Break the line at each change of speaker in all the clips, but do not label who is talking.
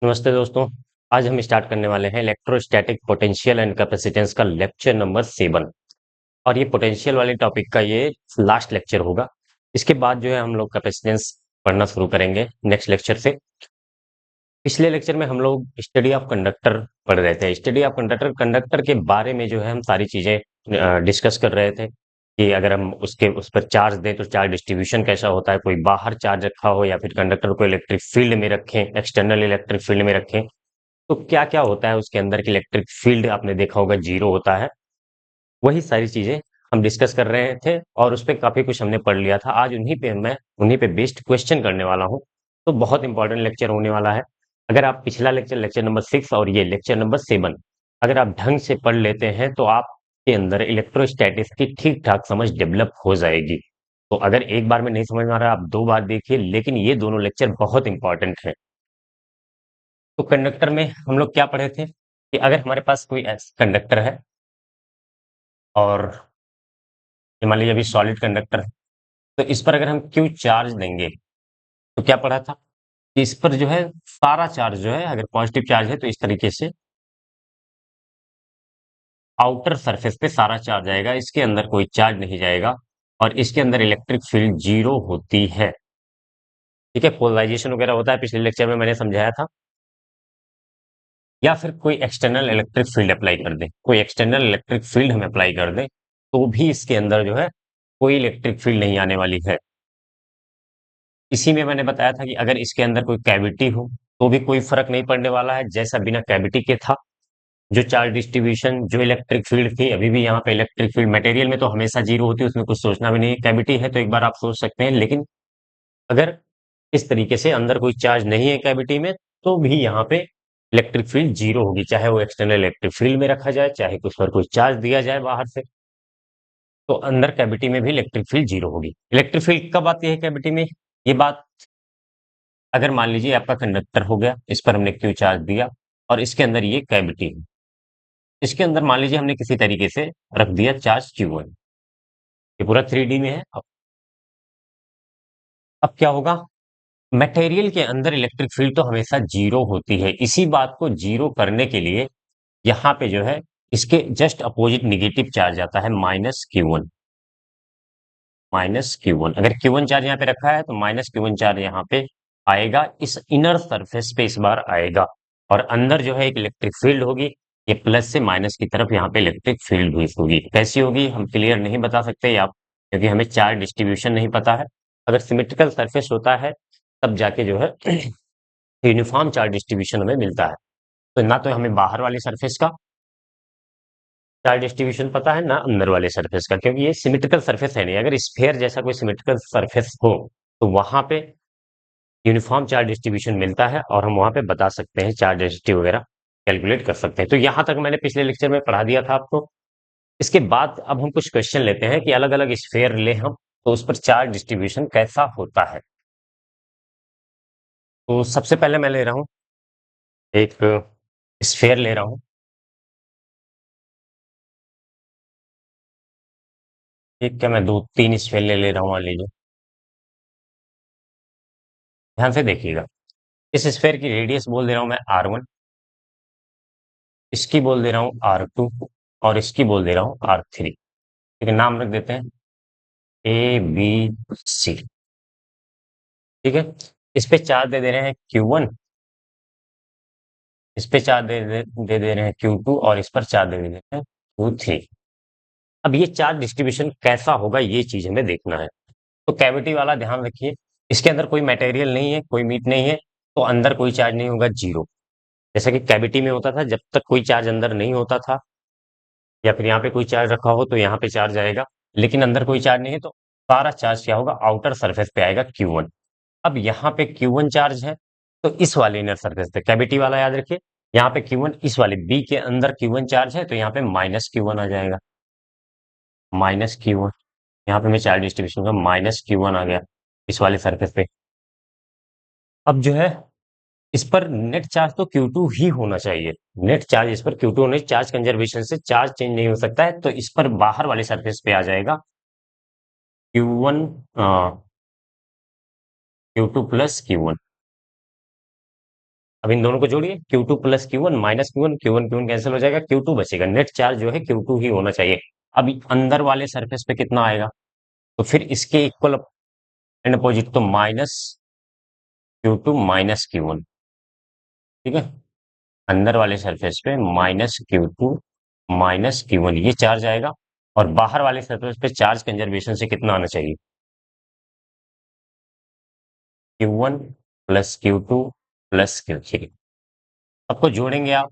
नमस्ते दोस्तों। आज हम स्टार्ट करने वाले हैं इलेक्ट्रोस्टैटिक पोटेंशियल एंड कैपेसिटेंस का लेक्चर नंबर 7। और ये पोटेंशियल वाले टॉपिक का ये लास्ट लेक्चर होगा। इसके बाद जो है हम लोग कैपेसिटेंस पढ़ना शुरू करेंगे नेक्स्ट लेक्चर से। पिछले लेक्चर में हम लोग स्टडी ऑफ कंडक्टर पढ़ रहे थे। स्टडी ऑफ कंडक्टर कंडक्टर के बारे में जो है हम सारी चीजें डिस्कस कर रहे थे कि अगर हम उसके उस पर चार्ज दें तो चार्ज डिस्ट्रीब्यूशन कैसा होता है, कोई बाहर चार्ज रखा हो या फिर कंडक्टर को इलेक्ट्रिक फील्ड में रखें, एक्सटर्नल इलेक्ट्रिक फील्ड में रखें तो क्या क्या होता है उसके अंदर की इलेक्ट्रिक फील्ड आपने देखा होगा जीरो होता है। वही सारी चीजें हम डिस्कस कर रहे थे और उस पर काफी कुछ हमने पढ़ लिया था। आज उन्हीं पे बेस्ड क्वेश्चन करने वाला हूँ। तो बहुत इंपॉर्टेंट लेक्चर होने वाला है। अगर आप पिछला लेक्चर लेक्चर नंबर 6 और ये लेक्चर नंबर 7 अगर आप ढंग से पढ़ लेते हैं तो आपके अंदर इलेक्ट्रोस्टैटिक्स की ठीक ठाक समझ डेवलप हो जाएगी। तो अगर एक बार में नहीं समझ में आ रहा आप दो बार देखिए, लेकिन ये दोनों लेक्चर बहुत इंपॉर्टेंट है। तो कंडक्टर में हम लोग क्या पढ़े थे कि अगर हमारे पास कोई कंडक्टर है और ये मान लीजिए अभी सॉलिड कंडक्टर है, तो इस पर अगर हम क्यू चार्ज देंगे तो क्या पढ़ा था कि इस पर जो है सारा चार्ज जो है, अगर पॉजिटिव चार्ज है तो इस तरीके से आउटर सरफेस पे सारा चार्ज आएगा, इसके अंदर कोई चार्ज नहीं जाएगा और इसके अंदर इलेक्ट्रिक फील्ड जीरो होती है। ठीक है, पोलराइजेशन वगैरह होता है, पिछले लेक्चर में मैंने समझाया था। या फिर कोई एक्सटर्नल इलेक्ट्रिक फील्ड अप्लाई कर दें, कोई एक्सटर्नल इलेक्ट्रिक फील्ड हम अप्लाई कर दें तो भी इसके अंदर जो है कोई इलेक्ट्रिक फील्ड नहीं आने वाली है। इसी में मैंने बताया था कि अगर इसके अंदर कोई कैविटी हो तो भी कोई फर्क नहीं पड़ने वाला है, जैसा बिना कैविटी के था। जो चार्ज डिस्ट्रीब्यूशन, जो इलेक्ट्रिक फील्ड थी, अभी भी यहाँ पे इलेक्ट्रिक फील्ड मटेरियल में तो हमेशा जीरो होती है, उसमें कुछ सोचना भी नहीं है। कैविटी है तो एक बार आप सोच सकते हैं, लेकिन अगर इस तरीके से अंदर कोई चार्ज नहीं है कैविटी में तो भी यहाँ पे इलेक्ट्रिक फील्ड जीरो होगी, चाहे वो एक्सटर्नल इलेक्ट्रिक फील्ड में रखा जाए, चाहे उस पर कोई चार्ज दिया जाए बाहर से। तो अंदर कैविटी में भी इलेक्ट्रिक फील्ड जीरो होगी। इलेक्ट्रिक फील्ड कब आती है कैविटी में, ये बात अगर मान लीजिए आपका कंडक्टर हो गया, इस पर हमने क्यू चार्ज दिया और इसके अंदर ये कैविटी है, इसके अंदर मान लीजिए हमने किसी तरीके से रख दिया चार्ज Q1। ये पूरा 3D में है। अब क्या होगा, मटेरियल के अंदर इलेक्ट्रिक फील्ड तो हमेशा जीरो होती है। इसी बात को जीरो करने के लिए यहाँ पे जो है इसके जस्ट अपोजिट निगेटिव चार्ज आता है -Q1। -Q1, अगर Q1 चार्ज यहाँ पे रखा है तो -Q1 चार्ज यहाँ पे आएगा, इस इनर सरफेस पे इस बार आएगा और अंदर जो है एक इलेक्ट्रिक फील्ड होगी। ये प्लस से माइनस की तरफ यहाँ पे इलेक्ट्रिक फील्ड हुई होगी। कैसी होगी हम क्लियर नहीं बता सकते आप, क्योंकि हमें चार्ज डिस्ट्रीब्यूशन नहीं पता है। अगर सिमेट्रिकल सरफेस होता है तब जाके जो है यूनिफॉर्म चार्ज डिस्ट्रीब्यूशन हमें मिलता है। तो ना तो हमें बाहर वाली सरफेस का चार्ज डिस्ट्रीब्यूशन पता है ना अंदर वाले सरफेस का, क्योंकि ये सिमेट्रिकल सरफेस है नहीं। अगर स्फेयर जैसा कोई सिमेट्रिकल सरफेस हो तो वहां पे यूनिफॉर्म चार्ज डिस्ट्रीब्यूशन मिलता है और हम वहां पे बता सकते हैं चार्ज डेंसिटी वगैरह कैलकुलेट कर सकते हैं। तो यहां तक मैंने पिछले लेक्चर में पढ़ा दिया था आपको। इसके बाद अब हम कुछ क्वेश्चन लेते हैं कि अलग अलग स्फेयर ले हम तो उस पर चार्ज डिस्ट्रीब्यूशन कैसा होता है। तो सबसे पहले मैं ले रहा हूँ एक स्फेयर ले रहा हूँ। ठीक है, मैं दो तीन स्फेयर ले ले रहा हूँ मान लीजिए। ध्यान से देखिएगा, इस स्फेयर की रेडियस बोल दे रहा हूँ मैं R1, इसकी बोल दे रहा हूँ R2 और इसकी बोल दे रहा हूँ R3। ठीक है, नाम रख देते हैं ABC। ठीक है, इस पे चार्ज दे दे रहे हैं Q1, इस पे चार्ज दे दे रहे हैं Q2 और इस पर चार्ज दे दे रहे हैं Q3। अब ये चार्ज डिस्ट्रीब्यूशन कैसा होगा ये चीज हमें देखना है। तो कैविटी वाला ध्यान रखिए, इसके अंदर कोई मटेरियल नहीं है, कोई मीट नहीं है, तो अंदर कोई चार्ज नहीं होगा, जीरो। जैसा कि कैविटी में होता था, जब तक कोई चार्ज अंदर नहीं होता था या फिर यहाँ पे कोई चार्ज रखा हो तो यहाँ पे चार्ज आएगा, लेकिन अंदर कोई चार्ज नहीं है तो सारा चार्ज क्या होगा, आउटर सरफेस पे आएगा Q1। अब यहाँ पे Q1 चार्ज है तो इस वाले इनर सरफेस पे, कैविटी वाला याद रखिए, यहाँ पे Q1 इस वाले बी के अंदर Q1 चार्ज है तो यहाँ पे -Q1 आ जाएगा। -Q1, यहाँ पे मैं चार्ज डिस्ट्रीब्यूशन का -Q1 आ गया इस वाले सरफेस पे। अब जो है इस पर नेट चार्ज तो Q2 ही होना चाहिए। नेट चार्ज इस पर Q2 होने, चार्ज कंजर्वेशन से चार्ज चेंज नहीं हो सकता है, तो इस पर बाहर वाले सरफेस पे आ जाएगा Q1, Q2 प्लस Q1। अब इन दोनों को जोड़िए, Q2 plus Q1 minus Q1, Q1 Q1 cancel हो जाएगा, Q2 बचेगा। नेट चार्ज जो है Q2 ही होना चाहिए। अब अंदर वाले सरफेस पे कितना आएगा, तो फिर इसके इक्वल एंड अपोजिट, तो माइनस Q2 माइनस Q1। ठीक है, अंदर वाले सरफेस पे माइनस Q2 माइनस Q1 ये चार्ज आएगा, और बाहर वाले सरफेस पे चार्ज कंजर्वेशन से कितना आना चाहिए, Q1 plus Q2 plus Q3। सबको जोड़ेंगे आप,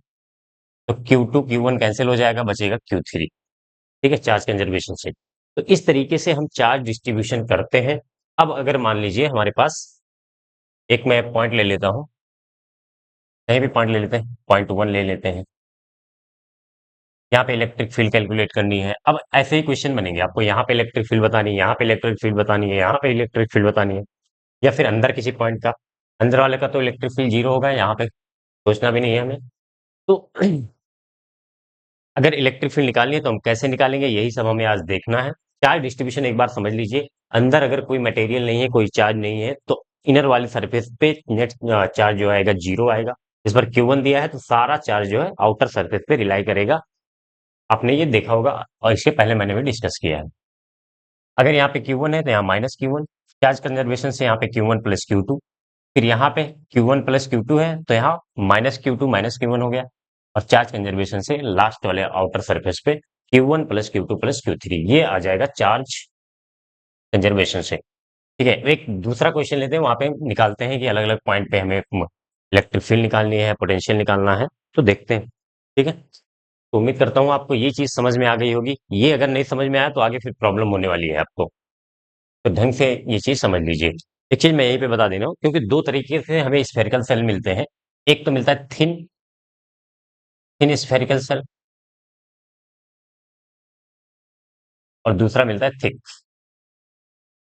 तो Q2 Q1 कैंसिल हो जाएगा, बचेगा Q3। ठीक है, चार्ज कंजर्वेशन से। तो इस तरीके से हम चार्ज डिस्ट्रीब्यूशन करते हैं। अब अगर मान लीजिए हमारे पास, एक मैं पॉइंट ले लेता हूं, कहीं भी पॉइंट ले लेते हैं, पॉइंट 1 ले लेते हैं। यहाँ पे इलेक्ट्रिक फील्ड कैलकुलेट करनी है। अब ऐसे ही क्वेश्चन बनेंगे, आपको यहाँ पे इलेक्ट्रिक फील्ड बतानी है, यहाँ पे इलेक्ट्रिक फील्ड बतानी है, यहाँ पे इलेक्ट्रिक फील्ड बतानी है, या फिर अंदर किसी पॉइंट का, अंदर वाले का तो इलेक्ट्रिक फील्ड 0 होगा, यहाँ पे सोचना भी नहीं है हमें। तो अगर इलेक्ट्रिक फील्ड निकालनी है तो हम कैसे निकालेंगे, यही सब हमें आज देखना है। चार्ज डिस्ट्रीब्यूशन एक बार समझ लीजिए। अंदर अगर कोई मटेरियल नहीं है, कोई चार्ज नहीं है, तो इनर वाले सरफेस पे नेट चार्ज जो आएगा 0 आएगा। इस पर Q1 दिया है तो सारा चार्ज जो है आउटर सरफेस पे रिलाई करेगा। आपने ये देखा होगा, और इसके पहले मैंने भी डिस्कस किया है। अगर यहाँ पे Q1 है तो यहाँ माइनस Q1, चार्ज कंजर्वेशन से यहाँ पे Q1 प्लस Q2, फिर यहाँ पे Q1 प्लस Q2 है तो यहाँ माइनस Q2 माइनस Q1 हो गया, और चार्ज कंजर्वेशन से लास्ट वाले आउटर सरफेस पे Q1 plus Q2 plus Q3, ये आ जाएगा चार्ज कंजर्वेशन से। ठीक है, एक दूसरा क्वेश्चन लेते हैं, वहां पे निकालते हैं कि अलग अलग पॉइंट पे हमें इलेक्ट्रिक फील्ड निकालनी है, पोटेंशियल निकालना है, तो देखते हैं। ठीक है, तो उम्मीद करता हूँ आपको ये चीज समझ में आ गई होगी। ये अगर नहीं समझ में आया तो आगे फिर प्रॉब्लम होने वाली है आपको, तो ढंग से ये चीज समझ लीजिए। एक चीज मैं यहीं पे बता दे रहा हूँ, क्योंकि दो तरीके से हमें स्फेरिकल सेल मिलते हैं। एक तो मिलता है थिन थिन स्फेरिकल सेल, और दूसरा मिलता है थिक।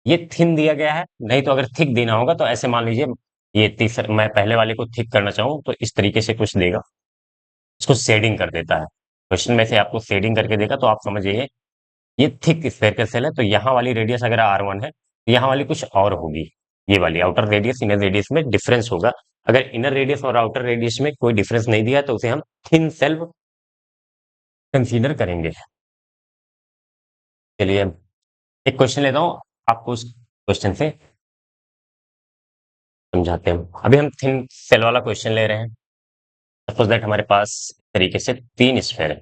ये थिन दिया गया है, नहीं तो अगर थिक देना होगा तो ऐसे मान लीजिए, ये तीसरा, मैं पहले वाले को थिक करना चाहूँ तो इस तरीके से कुछ देगा, इसको शेडिंग कर देता है। क्वेश्चन में से आपको शेडिंग करके देगा तो आप समझिए ये थिक स्फेरिकल सेल है, तो यहाँ वाली रेडियस अगर R1 है, तो यहाँ वाली कुछ और होगी। ये वाली आउटर रेडियस इनर रेडियस में डिफरेंस होगा। अगर इनर रेडियस और आउटर रेडियस में कोई डिफरेंस नहीं दिया तो उसे हम थिन सेल कंसीडर करेंगे। चलिए एक क्वेश्चन लेता हूँ, आपको उस क्वेश्चन से समझाते हैं। अभी हम थिन सेल वाला क्वेश्चन ले रहे हैं। सपोज दैट हमारे पास इस तरीके से 3 स्फेयर है,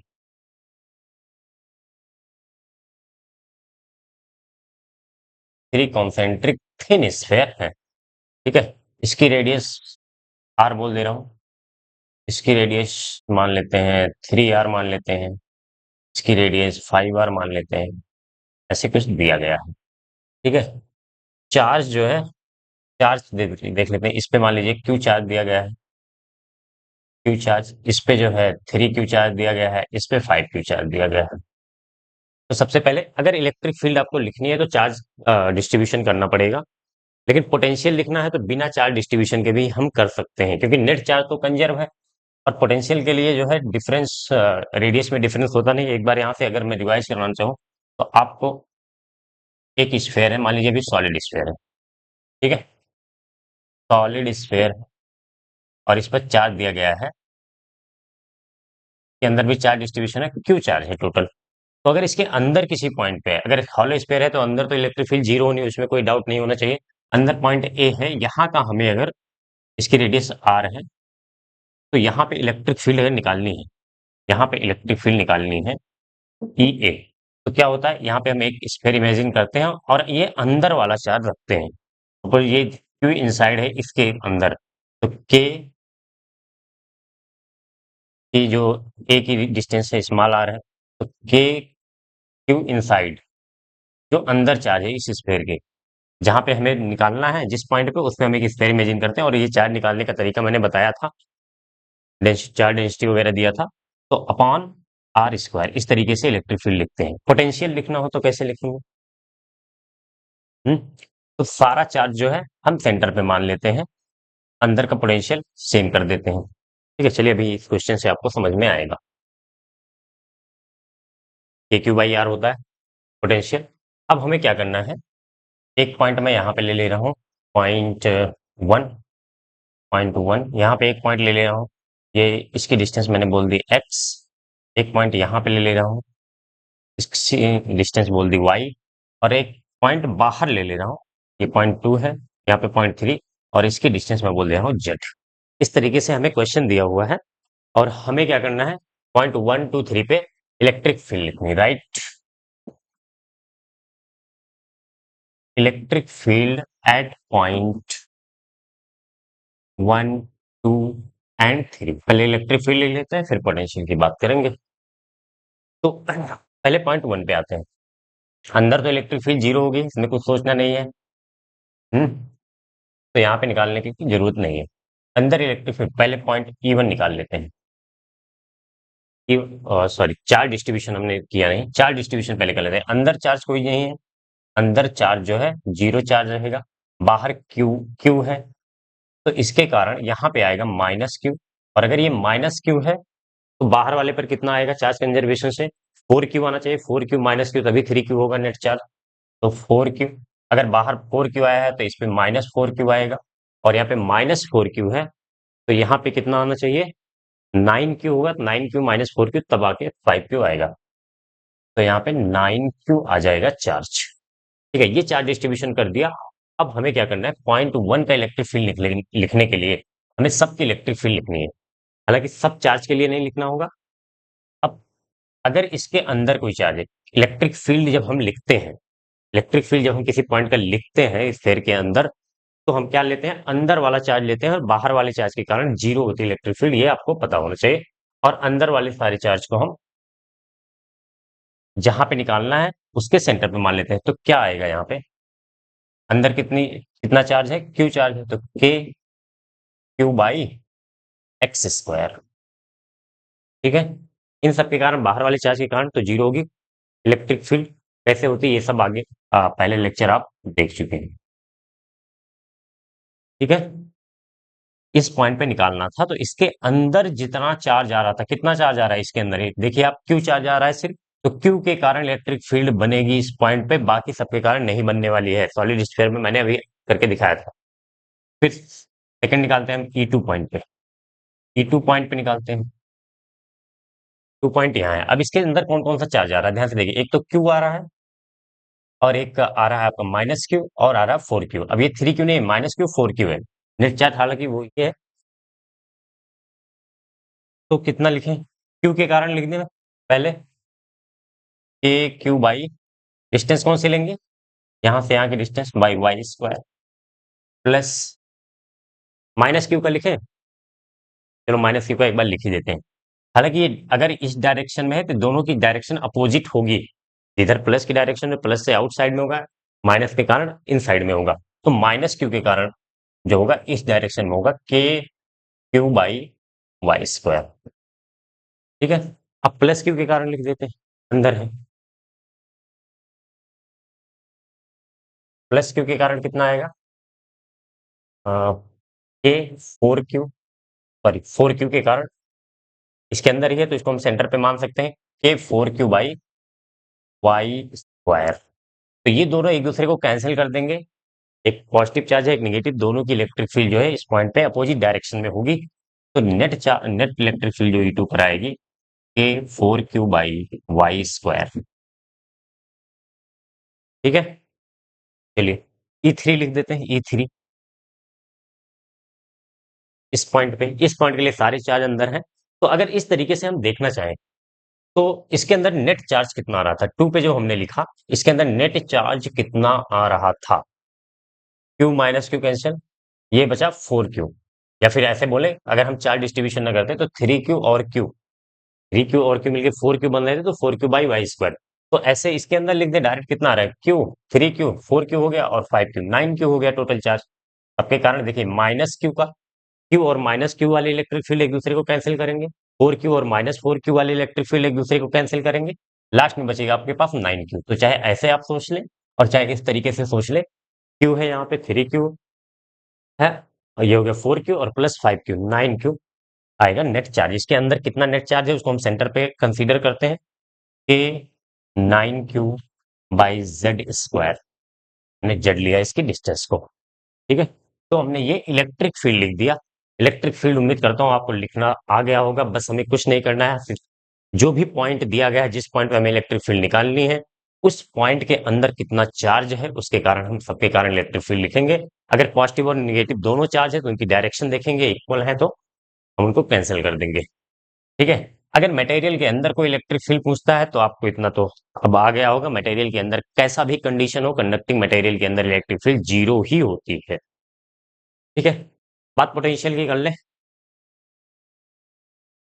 3 कॉन्सेंट्रिक थिन स्फेयर है। ठीक है, इसकी रेडियस R बोल दे रहा हूँ, इसकी रेडियस मान लेते हैं 3R मान लेते हैं, इसकी रेडियस 5R मान लेते हैं। ऐसे कुछ दिया गया है। ठीक है, चार्ज जो है, चार्ज देख लेते हैं। इस पे मान लीजिए Q चार्ज दिया गया है, Q चार्ज। इस पे जो है 3Q चार्ज दिया गया है, इस पे 5Q चार्ज दिया गया है। तो सबसे पहले अगर इलेक्ट्रिक फील्ड आपको लिखनी है तो चार्ज डिस्ट्रीब्यूशन करना पड़ेगा, लेकिन पोटेंशियल लिखना है तो बिना चार्ज डिस्ट्रीब्यूशन के भी हम कर सकते हैं, क्योंकि नेट चार्ज तो कंजर्व है। और पोटेंशियल के लिए जो है डिफरेंस, रेडियस में डिफरेंस होता नहीं। एक बार यहाँ से अगर मैं रिवाइज करवाना चाहूँ, तो आपको एक स्फेयर है, मान लीजिए अभी सॉलिड स्फेयर है। ठीक है, सॉलिड स्फेयर, और इस पर चार्ज दिया गया है, के अंदर भी चार्ज डिस्ट्रीब्यूशन है, क्यू चार्ज है टोटल। तो अगर इसके अंदर किसी पॉइंट पे, अगर हॉलो स्फेयर है तो अंदर तो इलेक्ट्रिक फील्ड 0 होनी है, उसमें कोई डाउट नहीं होना चाहिए। अंदर पॉइंट ए है, यहाँ का हमें अगर इसकी रेडियस R है, तो यहाँ पे इलेक्ट्रिक फील्ड अगर निकालनी है, यहाँ पे इलेक्ट्रिक फील्ड निकालनी है EA, तो क्या होता है, यहाँ पे हम एक स्फीयर इमेजिन करते हैं और ये अंदर वाला चार्ज रखते हैं। तो ये Q इनसाइड है इसके अंदर, तो K की जो K की डिस्टेंस है स्मॉल r है, तो K Q इनसाइड जो अंदर चार्ज है इस स्फीयर के, जहां पे हमें निकालना है जिस पॉइंट पे, उसमें हम एक स्फीयर इमेजिन करते हैं। और ये चार्ज निकालने का तरीका मैंने बताया था, चार्ज डेंसिटी वगैरह दिया था। तो अपॉन R स्क्वायर, इस तरीके से इलेक्ट्रिक फील्ड लिखते हैं। पोटेंशियल लिखना हो तो कैसे लिखेंगे? हम्म, तो सारा चार्ज जो है हम सेंटर पे मान लेते हैं, अंदर का पोटेंशियल सेम कर देते हैं। ठीक है, चलिए अभी इस क्वेश्चन से आपको समझ में आएगा। KQ/R होता है पोटेंशियल। अब हमें क्या करना है, एक पॉइंट मैं यहाँ पे ले ले रहा हूँ, पॉइंट 1। 0.1 यहाँ पे एक पॉइंट ले ले रहा हूँ, ये इसकी डिस्टेंस मैंने बोल दी x, एक पॉइंट यहाँ पे ले ले रहा हूँ, इसकी डिस्टेंस बोल दी y, और एक पॉइंट बाहर ले ले रहा हूँ, ये 0.2 है, यहाँ पे 0.3, और इसकी डिस्टेंस मैं बोल दे रहा हूँ z। इस तरीके से हमें क्वेश्चन दिया हुआ है और हमें क्या करना है, 0.123 पे इलेक्ट्रिक फील्ड लिखनी, right. Electric field at point 1, 2 and 3। पहले इलेक्ट्रिक फील्ड लिख लेते हैं, फिर पोटेंशियल की बात करेंगे। तो पहले पॉइंट 1 पे आते हैं। अंदर तो इलेक्ट्रिक फील्ड जीरो होगी, इसमें कुछ सोचना नहीं है। हम्म तो यहाँ पे निकालने की जरूरत नहीं है। अंदर इलेक्ट्रिक फील्ड, पहले पॉइंट E1 निकाल लेते हैं। सॉरी, चार्ज डिस्ट्रीब्यूशन हमने किया नहीं, चार्ज डिस्ट्रीब्यूशन पहले कर लेते हैं। अंदर चार्ज कोई नहीं है, अंदर चार्ज जो है जीरो चार्ज रहेगा। बाहर क्यू क्यू है, तो इसके कारण यहाँ पे आएगा -Q। और अगर ये -Q है तो बाहर वाले पर कितना आएगा चार्ज कंजर्वेशन से, 4Q आना चाहिए। 4Q -Q तभी 3Q होगा नेट चार्ज, तो 4Q। अगर बाहर 4Q आया है तो इस पे -4Q आएगा, और यहाँ पे -4Q है तो यहाँ पे कितना आना चाहिए, 9Q होगा। 9Q -4Q तब आके 5Q आएगा, तो यहाँ पे 9Q आ जाएगा चार्ज। ठीक है, ये चार्ज डिस्ट्रीब्यूशन कर दिया। अब हमें क्या करना है, पॉइंट 1 का इलेक्ट्रिक फील्ड लिखने के लिए हमें सबकी इलेक्ट्रिक फील्ड लिखनी है। हालांकि सब चार्ज के लिए नहीं लिखना होगा। अब अगर इसके अंदर कोई चार्ज है, इलेक्ट्रिक फील्ड जब हम लिखते हैं, इलेक्ट्रिक फील्ड जब हम किसी पॉइंट का लिखते हैं इस स्फीयर के अंदर, तो हम क्या लेते हैं, अंदर वाला चार्ज लेते हैं, और बाहर वाले चार्ज के कारण जीरो होती है इलेक्ट्रिक फील्ड, ये आपको पता होना चाहिए। और अंदर वाले सारे चार्ज को हम जहां पे निकालना है उसके सेंटर पे मान लेते हैं। तो क्या आएगा यहाँ पे, अंदर कितना चार्ज है, क्यू चार्ज है, तो Q/x²। ठीक है, इन सब के कारण, बाहर वाले चार्ज के कारण तो जीरो होगी इलेक्ट्रिक फील्ड। कैसे होती है ये सब आगे पहले लेक्चर आप देख चुके हैं। ठीक है, इस पॉइंट पे निकालना था, तो इसके अंदर जितना चार्ज आ रहा था, कितना चार्ज आ रहा है इसके अंदर, देखिए आप, क्यू चार्ज आ रहा है सिर्फ, तो क्यू के कारण इलेक्ट्रिक फील्ड बनेगी इस पॉइंट पे, बाकी सबके कारण नहीं बनने वाली है। सॉलिड स्फीयर में मैंने अभी करके दिखाया था। फिर सेकंड निकालते हैं हम E2 पॉइंट पे। E2 पॉइंट पे निकालते हैं, 2 पॉइंट यहाँ है। अब इसके अंदर कौन कौन सा चार्ज आ रहा है, ध्यान से देखिए, एक तो क्यू आ रहा है, और एक आ रहा है आपका -Q, और आ रहा है 4Q। अब ये 3Q नहीं, -Q 4Q है। नेट चार्ज हालांकि वो ये है, तो कितना लिखें, क्यू के कारण लिख देना पहले, KQ/, डिस्टेंस कौन से लेंगे, यहाँ से यहाँ की distance, by y², plus -Q का लिखें, चलो -Q का एक बार लिख ही देते हैं। हालांकि ये अगर इस डायरेक्शन में है तो दोनों की डायरेक्शन अपोजिट होगी। इधर प्लस की डायरेक्शन में प्लस से आउट साइड में होगा, माइनस के कारण इन साइड में होगा। तो -Q के कारण जो होगा इस डायरेक्शन में होगा, KQ/y²। ठीक है, अब +Q के कारण लिख देते हैं, अंदर है, +Q के कारण कितना आएगा, के 4Q, सॉरी 4Q के कारण, इसके अंदर ही है तो इसको हम सेंटर पे मान सकते हैं, K4Q/y²। तो ये दोनों एक दूसरे को कैंसिल कर देंगे, एक पॉजिटिव चार्ज है एक नेगेटिव, दोनों की इलेक्ट्रिक फील्ड जो है इस पॉइंट पे अपोजिट डायरेक्शन में होगी। तो नेट इलेक्ट्रिक फील्ड जो E2 पर आएगी, K4Q/y²। ठीक है, चलिए E3 लिख देते हैं, E3 इस पॉइंट के लिए सारे चार्ज अंदर हैं। तो अगर इस तरीके से हम देखना चाहें, तो इसके अंदर नेट चार्ज कितना आ रहा था, 2 पे जो हमने लिखा, इसके अंदर नेट चार्ज कितना आ रहा था, Q- Q कैंसिल, ये बचा 4Q। या फिर ऐसे बोले, अगर हम चार्ज डिस्ट्रीब्यूशन ना करते तो 3Q मिलकर 4Q बन रहे थे, तो 4Q/y²। तो ऐसे इसके अंदर लिख दे डायरेक्ट, कितना आ रहा है, Q 3Q 4Q हो गया, और 5Q 9Q हो गया टोटल चार्ज। सबके कारण देखिए, -Q का, Q और -Q वाले इलेक्ट्रिक फील्ड एक दूसरे को कैंसिल करेंगे, 4Q और -4Q वाले इलेक्ट्रिक फील्ड एक दूसरे को कैंसिल करेंगे, लास्ट में बचेगा आपके पास 9Q। तो चाहे ऐसे आप सोच लें और चाहे इस तरीके से सोच ले, Q है यहाँ पे 3Q है, और ये हो गया 4Q, और प्लस 5Q 9Q आएगा नेट चार्ज। इसके अंदर कितना नेट चार्ज है उसको हम सेंटर पे कंसीडर करते हैं, कि 9Q/z²। हमने जेड लिया इसकी डिस्टेंस को। ठीक है, तो हमने ये इलेक्ट्रिक फील्ड लिख दिया। इलेक्ट्रिक फील्ड उम्मीद करता हूँ आपको लिखना आ गया होगा। बस हमें कुछ नहीं करना है, सिर्फ जो भी पॉइंट दिया गया है, जिस पॉइंट पे हमें इलेक्ट्रिक फील्ड निकालनी है, उस पॉइंट के अंदर कितना चार्ज है, उसके कारण हम सबके कारण इलेक्ट्रिक फील्ड लिखेंगे। अगर पॉजिटिव और निगेटिव दोनों चार्ज है तो उनकी डायरेक्शन देखेंगे, इक्वल है तो हम उनको कैंसिल कर देंगे। ठीक है। अगर मटेरियल के अंदर कोई इलेक्ट्रिक फील्ड पूछता है तो आपको इतना तो अब आ गया होगा, मटेरियल के अंदर कैसा भी कंडीशन हो, कंडक्टिंग मटेरियल के अंदर इलेक्ट्रिक फील्ड जीरो ही होती है। ठीक है। बात पोटेंशियल की कर ले।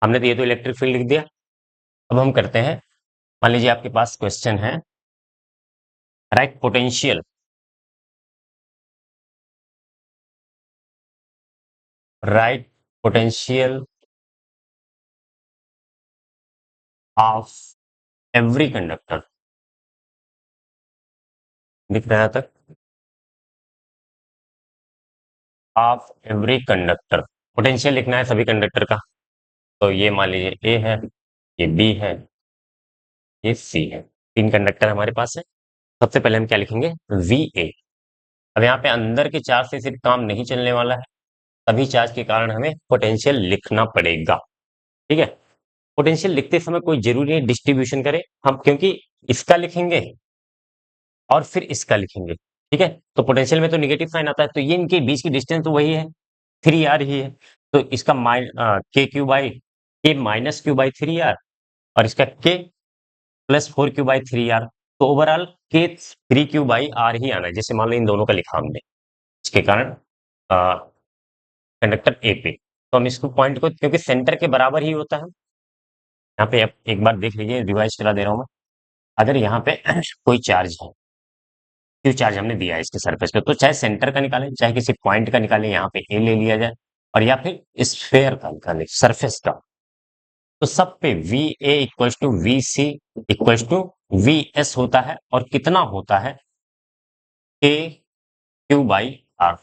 हमने तो ये तो इलेक्ट्रिक फील्ड लिख दिया। अब हम करते हैं, मान लीजिए आपके पास क्वेश्चन है, right potential, right potential of every conductor. दिख रहा है तक? ऑफ एवरी कंडक्टर, पोटेंशियल लिखना है सभी कंडक्टर का। तो ये मान लीजिए ए है, ये बी है, ये सी है, तीन कंडक्टर हमारे पास है। सबसे पहले हम क्या लिखेंगे, वी ए। अब यहाँ पे अंदर के चार्ज से सिर्फ काम नहीं चलने वाला है, सभी चार्ज के कारण हमें पोटेंशियल लिखना पड़ेगा। ठीक है। पोटेंशियल लिखते समय कोई जरूरी नहीं डिस्ट्रीब्यूशन करें हम, क्योंकि इसका लिखेंगे और फिर इसका लिखेंगे। ठीक है। तो पोटेंशियल में तो निगेटिव साइन आता है, तो ये इनके बीच की डिस्टेंस तो वही है, 3r ही है। तो इसका के क्यू बाई के माइनस क्यू बाई 3r, और इसका के प्लस 4q/3r। तो ओवरऑल के 3q/r ही आना है, जैसे मान लो इन दोनों का लिखा हमने, इसके कारण कंडक्टर ए पे। तो हम इसको पॉइंट को, क्योंकि सेंटर के बराबर ही होता है, यहाँ पे अब एक बार देख लीजिए, रिवाइज करा दे रहा हूं मैं। अगर यहाँ पे कोई चार्ज है, क्यू चार्ज हमने दिया है इसके सरफेस पे, तो चाहे सेंटर का निकालें चाहे किसी पॉइंट का निकालें, यहाँ पे ए ले लिया जाए, और या फिर स्फेयर का निकालें, सरफेस का। तो सब पे V A equals to V C equals to V S होता है, और कितना होता है, K Q by R.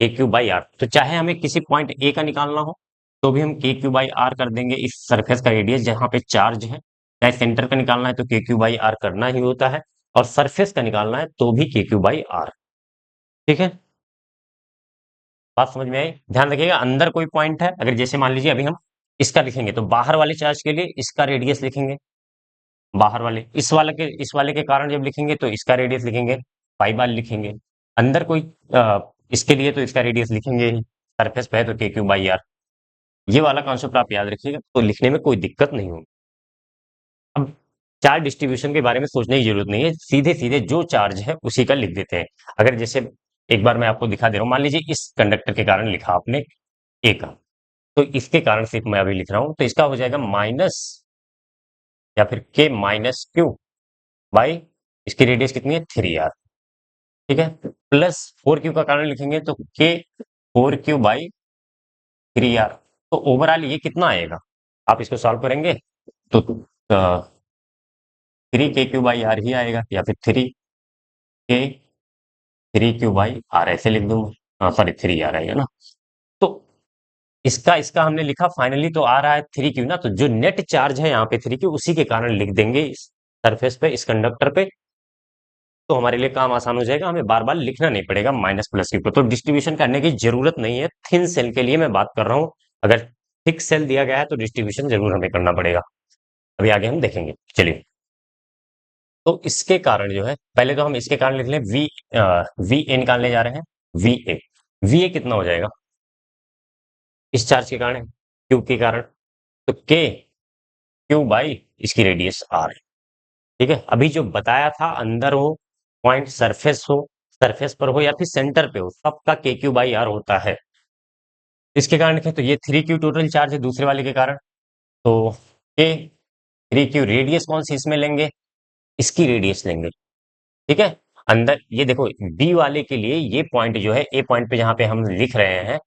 K Q by R, तो चाहे हमें किसी पॉइंट ए का निकालना हो तो भी हम के क्यू बाई आर कर देंगे, इस सरफेस का रेडियस जहां पे चार्ज है। चाहे सेंटर का निकालना है तो के क्यू बाई आर करना ही होता है, और सरफेस का निकालना है तो भी के क्यू बाई आर। ठीक है। बात समझ में आई? ध्यान रखिएगा, अंदर कोई पॉइंट है, अगर जैसे मान लीजिए अभी हम इसका लिखेंगे तो बाहर वाले चार्ज के लिए इसका रेडियस लिखेंगे, बाहर वाले इस वाले के कारण जब लिखेंगे तो इसका रेडियस लिखेंगे, पाई बार लिखेंगे। अंदर कोई इसके लिए तो इसका रेडियस लिखेंगे ही, सरफेस पे है तो के क्यू बाई आर। ये वाला कॉन्सेप्ट आप याद रखिएगा, तो लिखने में कोई दिक्कत नहीं होगी। अब चार्ज डिस्ट्रीब्यूशन के बारे में सोचने की जरूरत नहीं है, सीधे सीधे जो चार्ज है उसी का लिख देते हैं। अगर जैसे एक बार मैं आपको दिखा दे रहा हूं, मान लीजिए इस कंडक्टर के कारण लिखा आपने ए का, तो इसके कारण सिर्फ मैं अभी लिख रहा हूं, तो इसका हो जाएगा माइनस, या फिर के माइनस क्यू बाई, इसकी रेडियस कितनी है, 3r। ठीक है। प्लस 4q का कारण लिखेंगे तो के 4q/3r। तो ओवरऑल ये कितना आएगा, आप इसको सॉल्व करेंगे तो 3k/r ही आएगा, या फिर 3k/r ऐसे लिख दूंगा, सॉरी 3r आएगा ना। तो इसका इसका हमने लिखा, फाइनली तो आ रहा है 3q ना, तो जो नेट चार्ज है यहाँ पे 3q, उसी के कारण लिख देंगे इस सरफेस पे, इस कंडक्टर पे। तो हमारे लिए काम आसान हो जाएगा, हमें बार बार लिखना नहीं पड़ेगा माइनस प्लस के ऊपर, तो डिस्ट्रीब्यूशन करने की जरूरत नहीं है। थिन सेल के लिए मैं बात कर रहा हूं, अगर थिक सेल दिया गया है तो डिस्ट्रीब्यूशन जरूर हमें करना पड़ेगा। अभी आगे हम देखेंगे, चलिए। तो इसके कारण जो है, पहले तो हम इसके कारण लिख लें, वी ए निकालने जा रहे हैं। वी ए कितना हो जाएगा, इस चार्ज के कारण, क्यू के कारण, तो के क्यू बाई इसकी रेडियस आर है। ठीक है। अभी जो बताया था, अंदर हो पॉइंट, सरफेस हो, सरफेस पर हो या फिर सेंटर पे हो, सबका के क्यू बाई आर होता है। इसके कारण लिखें तो ये 3q टोटल चार्ज है दूसरे वाले के कारण, तो के 3q रेडियस कौन सी इसमें लेंगे, इसकी रेडियस लेंगे। ठीक है। अंदर ये देखो, बी वाले के लिए ये पॉइंट जो है, ए पॉइंट पे जहां पे हम लिख रहे हैं,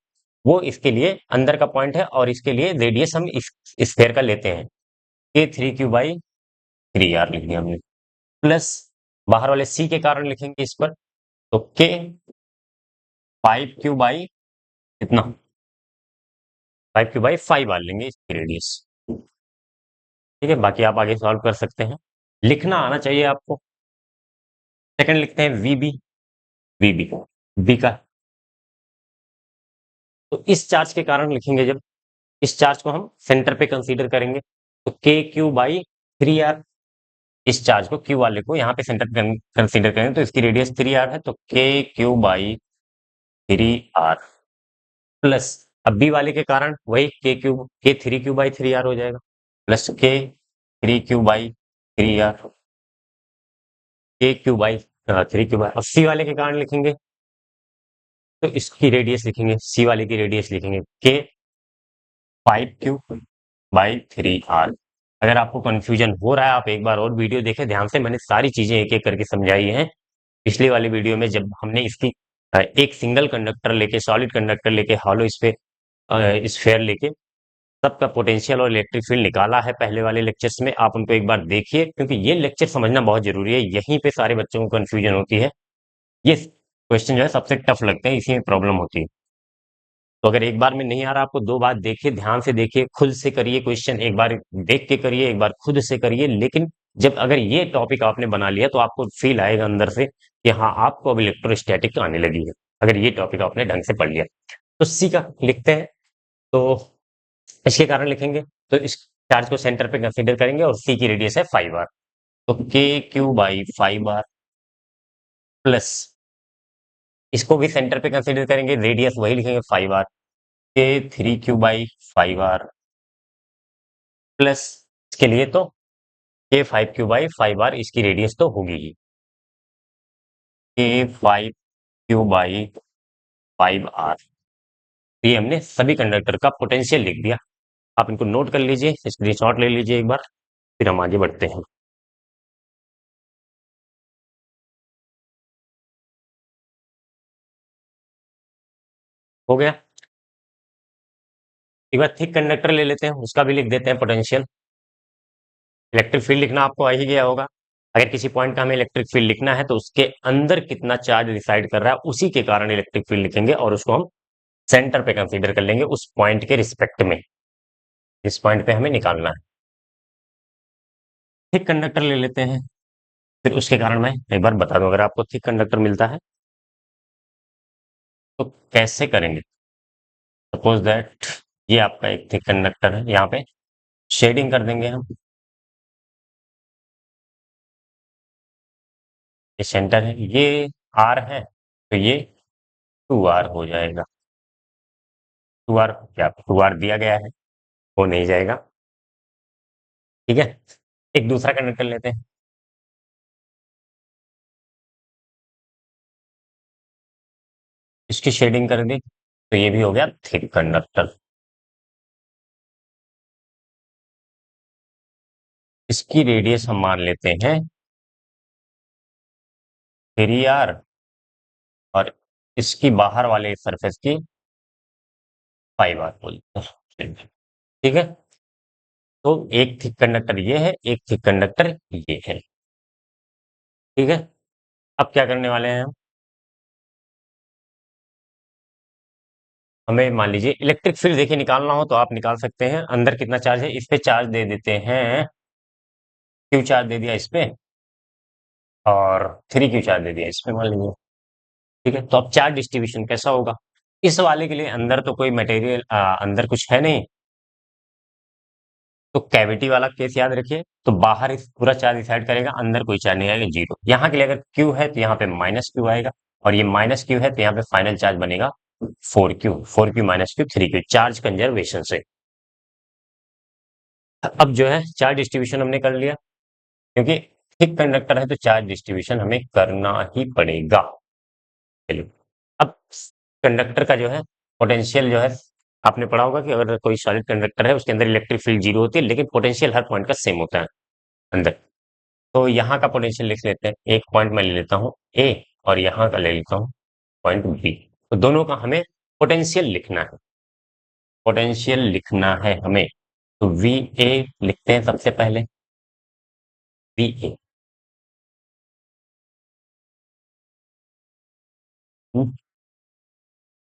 वो इसके लिए अंदर का पॉइंट है, और इसके लिए रेडियस हम इस स्फेयर का लेते हैं, के 3q/3r लिख दिया हमने। प्लस बाहर वाले सी के कारण लिखेंगे इस पर, तो के 5q/ कितना, 5q/5r लेंगे इसकी रेडियस। ठीक है। बाकी आप आगे सॉल्व कर सकते हैं, लिखना आना चाहिए आपको। सेकंड लिखते हैं वीबी, वीबी बी का तो इस चार्ज के कारण लिखेंगे, जब इस चार्ज को हम सेंटर पे कंसीडर करेंगे, तो के क्यू बाई 3r। इस चार्ज को, क्यू वाले को यहाँ पे सेंटर कंसीडर करें तो इसकी रेडियस 3r है, तो के क्यू बाई 3r प्लस, अब बी वाले के कारण वही के 3q/3r हो जाएगा, प्लस के 3q/3r, के क्यू बाई 3q, और सी वाले के कारण लिखेंगे तो इसकी रेडियस लिखेंगे, सी वाले की रेडियस लिखेंगे के 5q/3r। अगर आपको कंफ्यूजन हो रहा है, आप एक बार और वीडियो देखें ध्यान से, मैंने सारी चीजें एक एक करके समझाई हैं। पिछली वाली वीडियो में जब हमने इसकी एक सिंगल कंडक्टर लेके, सॉलिड कंडक्टर लेके, हॉलो इस पे स्फेयर लेके सबका पोटेंशियल और इलेक्ट्रिक फील्ड निकाला है पहले वाले लेक्चर्स में, आप उनको एक बार देखिए, क्योंकि ये लेक्चर समझना बहुत जरूरी है। यहीं पे सारे बच्चों को कंफ्यूजन होती है, ये क्वेश्चन जो है सबसे टफ लगते हैं, इसी में प्रॉब्लम होती है। तो अगर एक बार में नहीं आ रहा आपको, दो बार देखिए, ध्यान से देखिए, खुद से करिए क्वेश्चन, एक बार देख के करिए, एक बार खुद से करिए। लेकिन जब अगर ये टॉपिक आपने बना लिया तो आपको फील आएगा अंदर से कि हाँ, आपको अब इलेक्ट्रोस्टैटिक आने लगी है, अगर ये टॉपिक आपने ढंग से पढ़ लिया। तो सी का लिखते हैं, तो इसके कारण लिखेंगे, तो इस चार्ज को सेंटर पे कंसीडर करेंगे और सी की रेडियस है 5r, तो k/5r प्लस, इसको भी सेंटर पे कंसीडर करेंगे, रेडियस वही लिखेंगे 5r, k3q/5r प्लस, इसके लिए तो k5q/5r, इसकी रेडियस तो होगी ही, k5q/5r। ये हमने सभी कंडक्टर का पोटेंशियल लिख दिया। आप इनको नोट कर लीजिए, स्क्रीनशॉट ले लीजिए एक बार, फिर हम आगे बढ़ते हैं। हो गया। एक बार थिक कंडक्टर ले लेते हैं, उसका भी लिख देते हैं पोटेंशियल। इलेक्ट्रिक फील्ड लिखना आपको आ ही गया होगा। अगर किसी पॉइंट का हमें इलेक्ट्रिक फील्ड लिखना है तो उसके अंदर कितना चार्ज डिसाइड कर रहा है, उसी के कारण इलेक्ट्रिक फील्ड लिखेंगे, और उसको हम सेंटर पे कंसीडर कर लेंगे उस पॉइंट के रिस्पेक्ट में, जिस पॉइंट पे हमें निकालना है। थिक कंडक्टर ले लेते हैं, फिर उसके कारण मैं एक बार बता दूं, अगर आपको थिक कंडक्टर मिलता है तो कैसे करेंगे। सपोज दैट ये आपका एक थिक कंडक्टर है, यहाँ पे शेडिंग कर देंगे हम, ये सेंटर है, ये आर है, तो ये 2r हो जाएगा। 2r, क्या 2r दिया गया है, हो नहीं जाएगा। ठीक है, एक दूसरा कंडक्टर लेते हैं, इसकी शेडिंग कर दी, तो ये भी हो गया थिक कंडक्टर। इसकी रेडियस हम मान लेते हैं 3r, और इसकी बाहर वाले सरफेस की 5r बोलते हैं। ठीक है, तो एक थिक कंडक्टर ये है, एक थिक कंडक्टर ये है। ठीक है, अब क्या करने वाले हैं हम, हमें मान लीजिए इलेक्ट्रिक फील्ड देखिए निकालना हो तो आप निकाल सकते हैं। अंदर कितना चार्ज है, इस पे चार्ज दे देते हैं, क्यू चार्ज दे दिया इस पे, और 3q चार्ज दे दिया इस पे मान लीजिए। ठीक है, तो अब चार्ज डिस्ट्रीब्यूशन कैसा होगा, इस वाले के लिए अंदर तो कोई मटेरियल, अंदर कुछ है नहीं, तो कैविटी वाला केस याद रखिए, तो बाहर इस पूरा चार्ज डिसाइड करेगा, अंदर कोई चार्ज नहीं आएगा, जीरो। यहाँ के लिए अगर क्यू है तो यहाँ पे -q आएगा, और ये -q है तो यहाँ पे फाइनल चार्ज बनेगा 4q चार्ज कंजर्वेशन से। अब जो है चार्ज डिस्ट्रीब्यूशन हमने कर लिया, क्योंकि थिक कंडक्टर है तो चार्ज डिस्ट्रीब्यूशन हमें करना ही पड़ेगा। चलिए, अब कंडक्टर का जो है पोटेंशियल जो है, आपने पढ़ा होगा कि अगर कोई सॉलिड कंडक्टर है उसके अंदर इलेक्ट्रिक फील्ड जीरो होती है, लेकिन पोटेंशियल हर पॉइंट का सेम होता है अंदर। तो यहाँ का पोटेंशियल लिख लेते हैं, एक पॉइंट मैं ले लेता हूँ ए, और यहाँ का ले लेता हूँ पॉइंट बी। तो दोनों का हमें पोटेंशियल लिखना है, पोटेंशियल लिखना है हमें, तो वी ए लिखते हैं सबसे पहले, वी ए।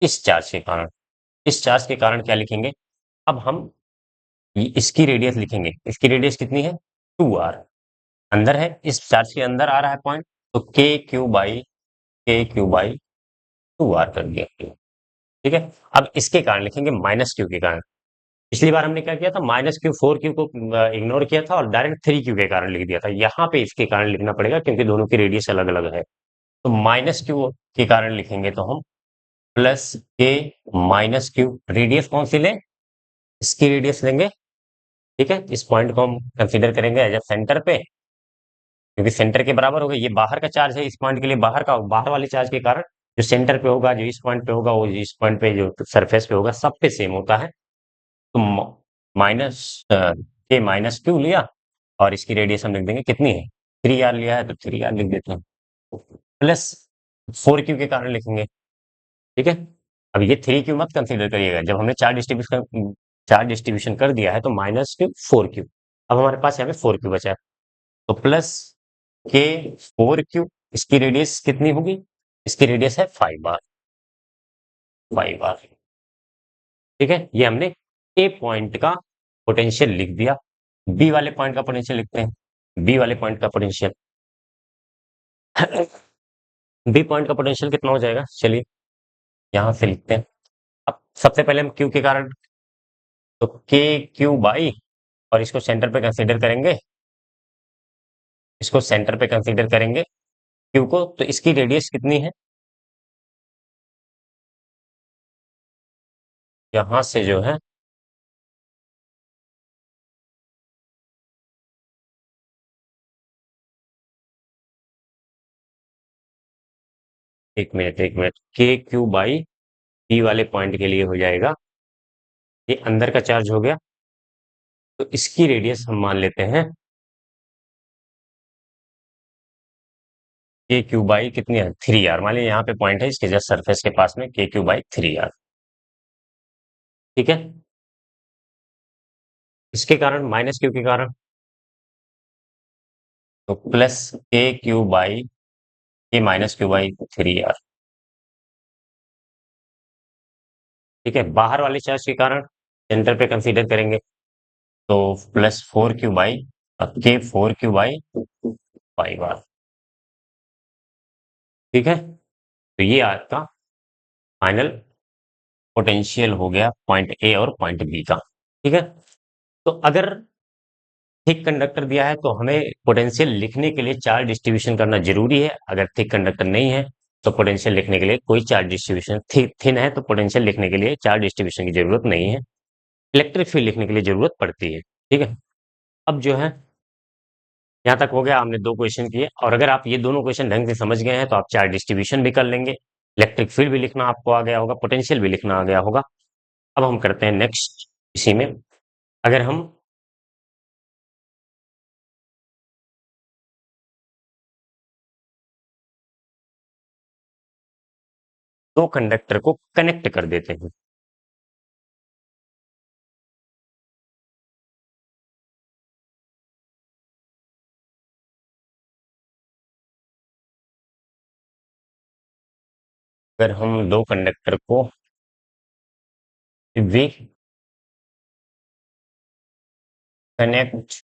इस चार्ज के कारण, इस चार्ज के कारण क्या लिखेंगे, अब हम इसकी रेडियस लिखेंगे, इसकी रेडियस कितनी है, 2r, अंदर है, इस चार्ज के अंदर आ रहा है पॉइंट, तो के क्यू बाई 2r कर दिया। ठीक है। अब इसके कारण लिखेंगे माइनस क्यू के कारण। पिछली बार हमने क्या किया था, माइनस क्यू 4Q को इग्नोर किया था और डायरेक्ट 3Q के कारण लिख दिया था। यहाँ पे इसके कारण लिखना पड़ेगा क्योंकि दोनों की रेडियस अलग अलग है। तो माइनस क्यू के कारण लिखेंगे तो हम प्लस के माइनस क्यू, रेडियस कौन सी लें, इसकी रेडियस लेंगे। ठीक है, इस पॉइंट को हम कंसीडर करेंगे एज अ सेंटर पे, क्योंकि सेंटर के बराबर होगा। ये बाहर का चार्ज है, इस पॉइंट के लिए बाहर का, बाहर वाले चार्ज के कारण जो सेंटर पे होगा, जो इस पॉइंट पे होगा, वो इस पॉइंट पे जो सरफेस पे होगा, सब पे सेम होता है। तो माइनस के माइनस क्यू लिया और इसकी रेडियस हम लिख देंगे कितनी है, 3R लिया है तो 3R लिख देते हैं, प्लस 4Q के कारण लिखेंगे। ठीक है। अब ये 3Q मत कंसीडर करिएगा, जब हमने चार डिस्ट्रीब्यूशन कर दिया है तो माइनस क्यू 4Q। अब हमारे पास यहाँ पे 4Q बचा है, तो प्लस के 4Q, इसकी रेडियस कितनी होगी, इसकी रेडियस है 5R, 5R। ठीक है, ये हमने ए पॉइंट का पोटेंशियल लिख दिया। बी वाले पॉइंट का पोटेंशियल लिखते हैं। बी वाले पॉइंट का पोटेंशियल बी पॉइंट का पोटेंशियल कितना हो जाएगा, चलिए यहां से लिखते हैं। अब सबसे पहले हम क्यू के कारण, तो के क्यू बाई, और इसको सेंटर पे कंसीडर करेंगे, इसको सेंटर पे कंसीडर करेंगे क्यू को, तो इसकी रेडियस कितनी है, यहां से जो है, एक मिनट, के क्यू बाई बी वाले पॉइंट के लिए हो जाएगा, ये अंदर का चार्ज हो गया, तो इसकी रेडियस हम मान लेते हैं के क्यू बाई कितनी है, 3R। मान लीजिए यहाँ पे पॉइंट है, इसके जस्ट सरफेस के पास में के क्यू बाई 3R। ठीक है। इसके कारण माइनस क्यू के कारण, तो प्लस के क्यू बाई के माइनस क्यू बाई 3R। ठीक है, बाहर वाले चार्ज के कारण सेंटर पे कंसीडर करेंगे, तो प्लस 4Q बाई के 4Q बाई 5R। ठीक है, तो ये आपका फाइनल पोटेंशियल हो गया पॉइंट ए और पॉइंट बी का। ठीक है, तो अगर थिक कंडक्टर दिया है तो हमें पोटेंशियल लिखने के लिए चार्ज डिस्ट्रीब्यूशन करना जरूरी है। अगर थिक कंडक्टर नहीं है तो पोटेंशियल लिखने के लिए कोई चार्ज डिस्ट्रीब्यूशन, थिन है तो पोटेंशियल लिखने के लिए चार्ज डिस्ट्रीब्यूशन की जरूरत नहीं है, इलेक्ट्रिक फील्ड लिखने के लिए जरूरत पड़ती है। ठीक है, अब जो है यहाँ तक हो गया, हमने दो क्वेश्चन किए, और अगर आप ये दोनों क्वेश्चन ढंग से समझ गए हैं तो आप चार्ज डिस्ट्रीब्यूशन भी कर लेंगे, इलेक्ट्रिक फील्ड भी लिखना आपको आ गया होगा, पोटेंशियल भी लिखना आ गया होगा। अब हम करते हैं नेक्स्ट इसी में, अगर हम दो कंडक्टर को कनेक्ट कर देते हैं, अगर हम दो कंडक्टर को वे कनेक्ट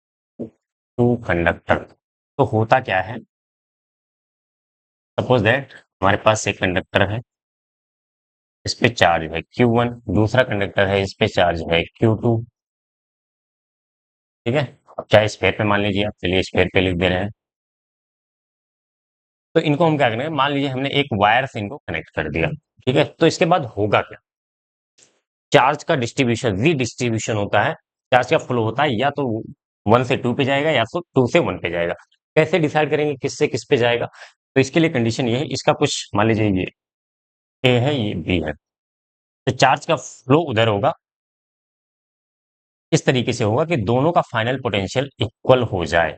टू कंडक्टर, तो होता क्या है, सपोज दैट हमारे पास एक कंडक्टर है, इस पे चार्ज है Q1, दूसरा कंडक्टर है, इस पे चार्ज है Q2। ठीक है, अब चाहे स्फेयर पे मान लीजिए आप, चलिए स्फेयर पे लिख दे रहे हैं। तो इनको हम क्या करेंगे, मान लीजिए हमने एक वायर से इनको कनेक्ट कर दिया। ठीक है, तो इसके बाद होगा क्या, चार्ज का डिस्ट्रीब्यूशन, रीडिस्ट्रीब्यूशन होता है, चार्ज का फ्लो होता है, या तो 1 से 2 पे जाएगा या तो 2 से 1 पे जाएगा। कैसे डिसाइड करेंगे किससे किस पे जाएगा, तो इसके लिए कंडीशन ये है, इसका कुछ मान लीजिए ये ए है, ये बी है, तो चार्ज का फ्लो उधर होगा, इस तरीके से होगा कि दोनों का फाइनल पोटेंशियल इक्वल हो जाए।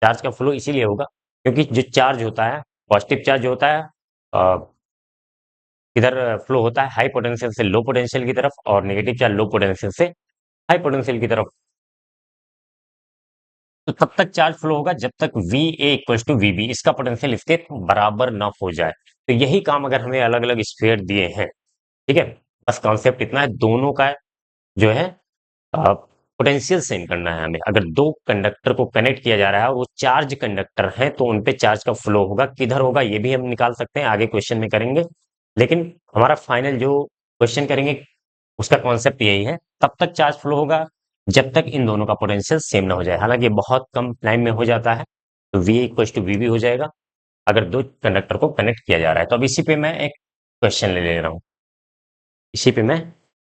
चार्ज का फ्लो इसीलिए होगा क्योंकि जो चार्ज होता है, पॉजिटिव चार्ज होता है, इधर फ्लो होता है हाई पोटेंशियल से लो पोटेंशियल की तरफ, और नेगेटिव चार्ज लो पोटेंशियल से हाई पोटेंशियल की तरफ। तो तब तक चार्ज फ्लो होगा जब तक V A equal to V B, इसका पोटेंशियल इसके बराबर ना हो जाए। तो यही काम अगर हमें अलग अलग स्फीयर दिए हैं, ठीक है, बस कॉन्सेप्ट इतना है, दोनों का जो है पोटेंशियल सेंड करना है हमें। अगर दो कंडक्टर को कनेक्ट किया जा रहा है और वो चार्ज कंडक्टर है तो उनपे चार्ज का फ्लो होगा, किधर होगा ये भी हम निकाल सकते हैं, आगे क्वेश्चन में करेंगे। लेकिन हमारा फाइनल जो क्वेश्चन करेंगे, उसका कॉन्सेप्ट यही है, तब तक चार्ज फ्लो होगा जब तक इन दोनों का पोटेंशियल सेम ना हो जाए। हालांकि ये बहुत कम टाइम में हो जाता है, तो V इक्वल टू वी भी हो जाएगा अगर दो कंडक्टर को कनेक्ट किया जा रहा है। तो अब इसी पे मैं एक क्वेश्चन ले रहा हूँ, इसी पे मैं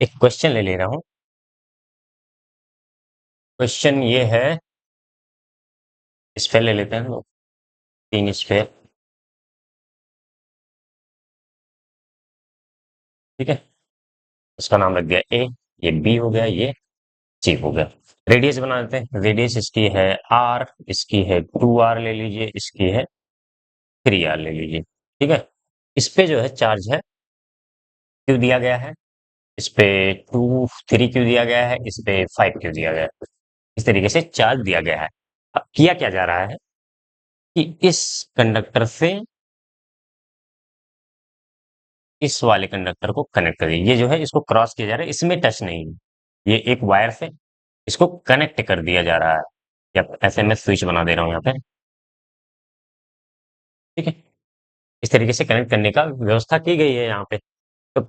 एक क्वेश्चन ले रहा हूँ। क्वेश्चन ये है, स्फेयर ले लेते हैं हम लोग, 3 स्फेयर, ठीक है। इसका नाम रख दिया ए, ये बी हो गया, ये सी हो गया। रेडियस बना देते हैं, रेडियस इसकी है आर, इसकी है 2r ले लीजिए, इसकी है 3r ले लीजिए, ठीक है। इस पे जो है चार्ज है क्यू दिया गया है, इस पे 3 क्यू दिया गया है, इस पे 5 क्यू दिया गया है। इस तरीके से चार्ज दिया गया है। अब किया क्या जा रहा है कि इस कंडक्टर से इस वाले कंडक्टर को कनेक्ट करिए। ये जो है इसको क्रॉस किया जा रहा है, इसमें टच नहीं है, ये एक वायर से इसको कनेक्ट कर दिया जा रहा है, या ऐसे मैं स्विच बना दे रहा हूं यहाँ पे, ठीक है। इस तरीके से कनेक्ट करने का व्यवस्था की गई है यहाँ पे। तो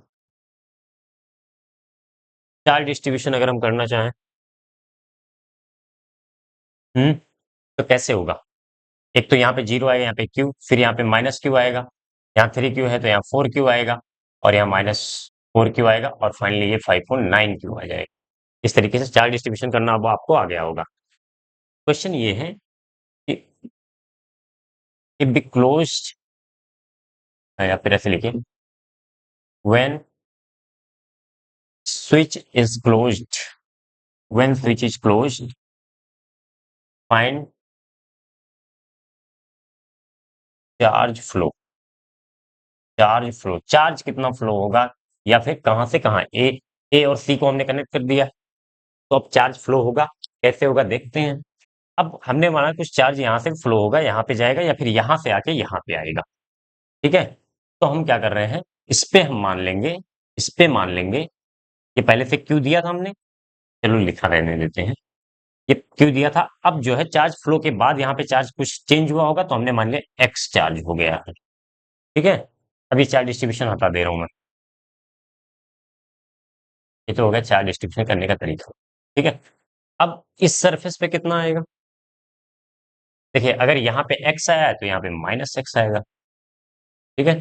चार्ज डिस्ट्रीब्यूशन अगर हम करना चाहें, हम्म, तो कैसे होगा? एक तो यहाँ पे 0 आएगा, यहाँ पे क्यू, फिर यहाँ पे -q आएगा, यहाँ 3 क्यू है तो यहाँ 4 क्यू आएगा, और यहाँ -4 क्यू आएगा, और फाइनली ये 5 और 9 क्यू आ जाएगा। इस तरीके से चार्ज डिस्ट्रीब्यूशन करना अब आपको आ गया होगा। क्वेश्चन ये है कि इफ बी क्लोज्ड, या फिर ऐसे लिखिए, when switch is closed, when switch is closed, find charge flow. Charge flow, charge कितना फ्लो होगा, या फिर कहां से कहां, ए और सी को हमने कनेक्ट कर दिया, तो अब चार्ज फ्लो होगा। कैसे होगा देखते हैं। अब हमने माना कुछ चार्ज यहाँ से फ्लो होगा, यहाँ पे जाएगा, या फिर यहाँ से आके यहाँ पे आएगा, ठीक है। तो हम क्या कर रहे हैं, इस पे हम मान लेंगे, इस पे मान लेंगे, ये पहले से क्यू दिया था हमने, चलो लिखा रहने देते हैं, ये क्यू दिया था। अब जो है चार्ज फ्लो के बाद यहाँ पे चार्ज कुछ चेंज हुआ होगा, तो हमने मान लिया एक्स चार्ज हो गया है, ठीक है। अभी चार्ज डिस्ट्रीब्यूशन हटा दे रहा हूं मैं, ये तो हो गया चार्ज डिस्ट्रीब्यूशन करने का तरीका, ठीक है। अब इस सरफेस पे कितना आएगा, देखिए अगर यहाँ पे एक्स आया है तो यहाँ पे -x आएगा, ठीक है।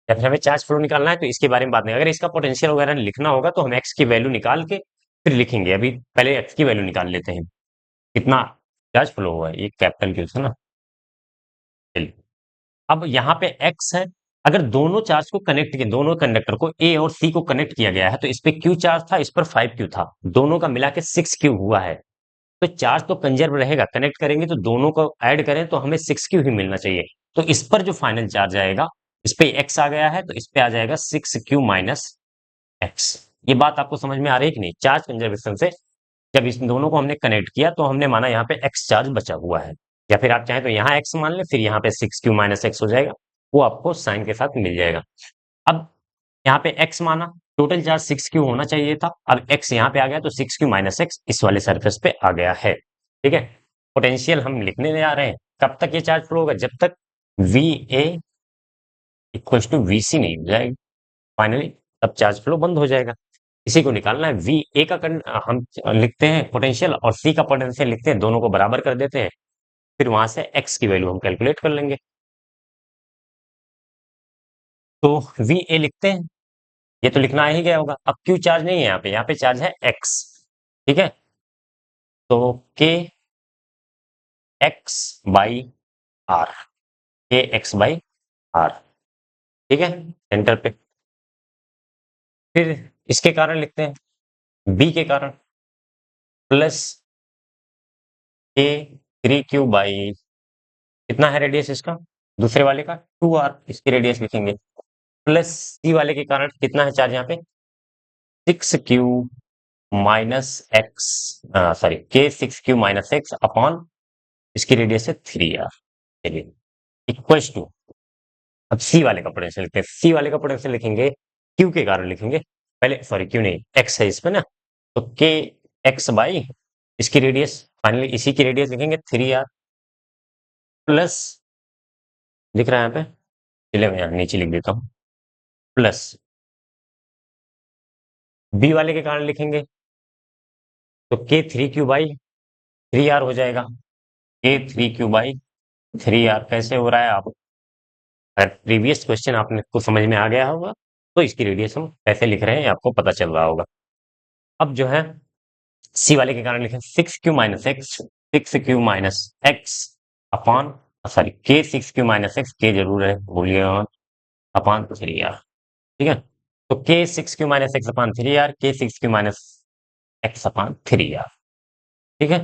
या फिर हमें चार्ज फ्लो निकालना है तो इसके बारे में बात नहीं, अगर इसका पोटेंशियल वगैरह लिखना होगा तो हम एक्स की वैल्यू निकाल के फिर लिखेंगे। अभी पहले एक्स की वैल्यू निकाल लेते हैं, कितना चार्ज फ्लो हुआ है, ये कैपिटल क्यू है ना। चलिए, अब यहाँ पे एक्स है, अगर दोनों चार्ज को कनेक्ट किया, दोनों कंडक्टर को ए और सी को कनेक्ट किया गया है, तो इस पे क्यू चार्ज था, इस पर 5 क्यू था, दोनों का मिला के 6 क्यू हुआ है। तो चार्ज तो कंजर्व रहेगा, कनेक्ट करेंगे तो दोनों को ऐड करें तो हमें 6 क्यू ही मिलना चाहिए। तो इस पर जो फाइनल चार्ज आएगा, इस पे एक्स आ गया है तो इस पे आ जाएगा 6 क्यू माइनस एक्स। ये बात आपको समझ में आ रही है कि नहीं? चार्ज कंजर्वेशन से जब इस दोनों को हमने कनेक्ट किया तो हमने माना यहाँ पे एक्स चार्ज बचा हुआ है, या फिर आप चाहें तो यहाँ एक्स मान लें, फिर यहाँ पे 6 क्यू माइनस एक्स हो जाएगा, वो आपको साइन के साथ मिल जाएगा। अब यहाँ पे x माना, टोटल चार्ज 6 क्यू होना चाहिए था, अब x यहाँ पे आ गया तो 6 क्यू माइनस एक्स इस वाले सरफेस पे आ गया है, ठीक है। पोटेंशियल हम लिखने जा रहे हैं, कब तक ये चार्ज फ्लो होगा, जब तक V A equal to V C नहीं हो जाएगी, फाइनली तब चार्ज फ्लो बंद हो जाएगा। इसी को निकालना है, वी ए का हम लिखते हैं पोटेंशियल, और सी का पोटेंशियल लिखते हैं, दोनों को बराबर कर देते हैं, फिर वहां से एक्स की वैल्यू हम कैलकुलेट कर लेंगे। तो वी ए लिखते हैं, ये तो लिखना ही गया होगा। अब क्यू चार्ज नहीं है यहाँ पे चार्ज है एक्स, ठीक है। तो के एक्स बाई आर, के एक्स बाई आर, ठीक है, सेंटर पे। फिर इसके कारण लिखते हैं, बी के कारण प्लस के 3 क्यू बाई, कितना है रेडियस इसका, दूसरे वाले का 2r, इसकी रेडियस लिखेंगे, प्लस सी वाले के कारण कितना है चार्ज यहाँ पे, 6 क्यू माइनस एक्स, सॉरी के 6 क्यू माइनस एक्स अपॉन, इसकी रेडियस है 3r, चलिए, इक्वल्स टू, अब सी वाले का पोटेंशियल लिखते हैं, सी वाले का पोटेंशियल लिखेंगे, क्यू के कारण लिखेंगे, पहले सॉरी क्यू नहीं, एक्स है इस पे ना, तो के एक्स बाई, इसकी रेडियस, फाइनली इसी की रेडियस लिखेंगे 3r, प्लस, दिख रहा है यहाँ पे, चलिए मैं यहाँ नीचे लिख देता हूँ, प्लस बी वाले के कारण लिखेंगे तो K three Q by three R हो जाएगा। K three Q by three R कैसे हो रहा है आप, अगर प्रीवियस क्वेश्चन आपने को समझ में आ गया होगा तो इसकी रेडियस हम कैसे लिख रहे हैं आपको पता चल रहा होगा। अब जो है सी वाले के कारण लिखें six Q minus x, six Q minus X upon, sorry के सिक्स क्यू माइनस एक्स, के जरूर है भूलिएगा मत, अपॉन थ्री आर। ठीक है, तो K six Q minus X upon three R, K six Q minus X upon three R. ठीक है,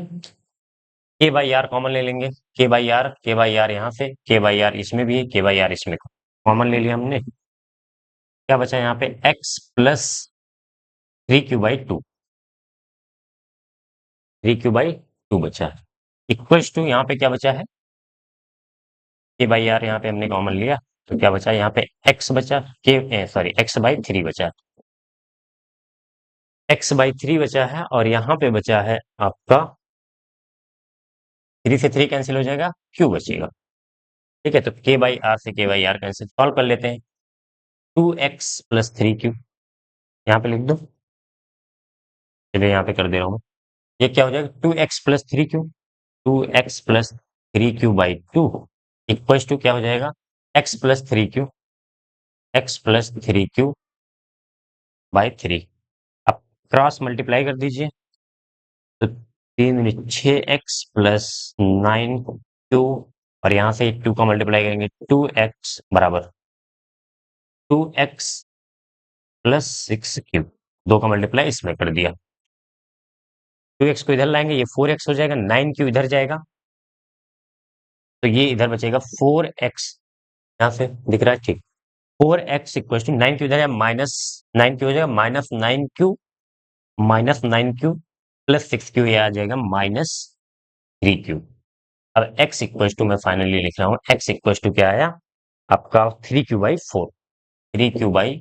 के बाई आर कॉमन ले लेंगे, के बाई आर यहाँ से, के बाई आर इसमें भी है, के बाई आर इसमें कॉमन ले लिया हमने। क्या बचा यहाँ पे x plus three Q by to, three Q by to बचा है, इक्वल्स टू यहाँ पे क्या बचा है, के बाई आर यहाँ पे हमने कॉमन लिया तो क्या बचा यहाँ पे एक्स बचा, के सॉरी एक्स बाई थ्री बचा, एक्स बाई थ्री बचा है और यहाँ पे बचा है आपका थ्री से थ्री कैंसिल हो जाएगा, क्यू बचेगा। ठीक है, तो के बाई आर से के बाई आर कैंसिल, सॉल्व कर लेते हैं। Two X plus three Q यहाँ पे लिख दो, चलिए यहाँ पे कर दे रहा हूँ, ये क्या हो जाएगा two X plus three Q, two X plus three Q by two equal to क्या हो जाएगा X plus three Q, X plus three Q by three. अब क्रॉस मल्टीप्लाई कर दीजिए तो तीन छः एक्स प्लस नाइन क्यू, और यहाँ से टू का मल्टीप्लाई करेंगे टू एक्स बराबर two X plus six Q, दो का मल्टीप्लाई इसमें कर दिया, टू एक्स को इधर लाएंगे ये फोर एक्स हो जाएगा, नाइन क्यू इधर जाएगा तो ये इधर बचेगा फोर एक्स, यहाँ से दिख रहा है ठीक, four X equal to nine Q इधर है माइनस नाइन क्यू हो जाएगा, minus nine Q plus six Q, ये आ जाएगा माइनस थ्री क्यू। अब x इक्वल टू मैं फाइनली लिख रहा हूँ, x इक्वल टू क्या आया आपका three Q by four, three Q by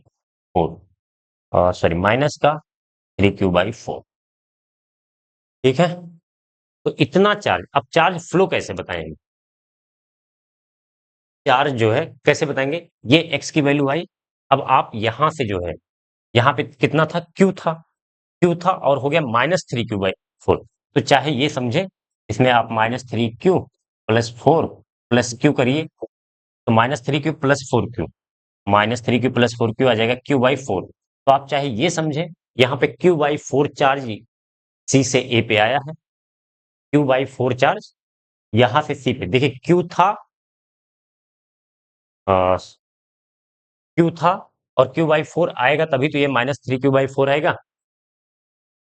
four, sorry minus का थ्री क्यू बाई फोर। ठीक है, तो इतना चार्ज, अब चार्ज फ्लो कैसे बताएंगे, चार्ज जो है कैसे बताएंगे, ये x की वैल्यू आई, अब आप यहां से जो है यहाँ पे कितना था Q था, Q था और हो गया minus three Q by four, तो चाहे ये समझे इसमें आप minus three Q plus four plus Q करिए तो minus three Q plus four Q, minus three Q plus four Q आ जाएगा क्यू बाई फोर, तो आप चाहे ये समझे यहाँ पे Q by four charge C से ए पे आया है, क्यू बाई फोर चार्ज यहां से सी पे, देखिए क्यू था और क्यू बाई फोर आएगा तभी तो ये minus three Q by four आएगा,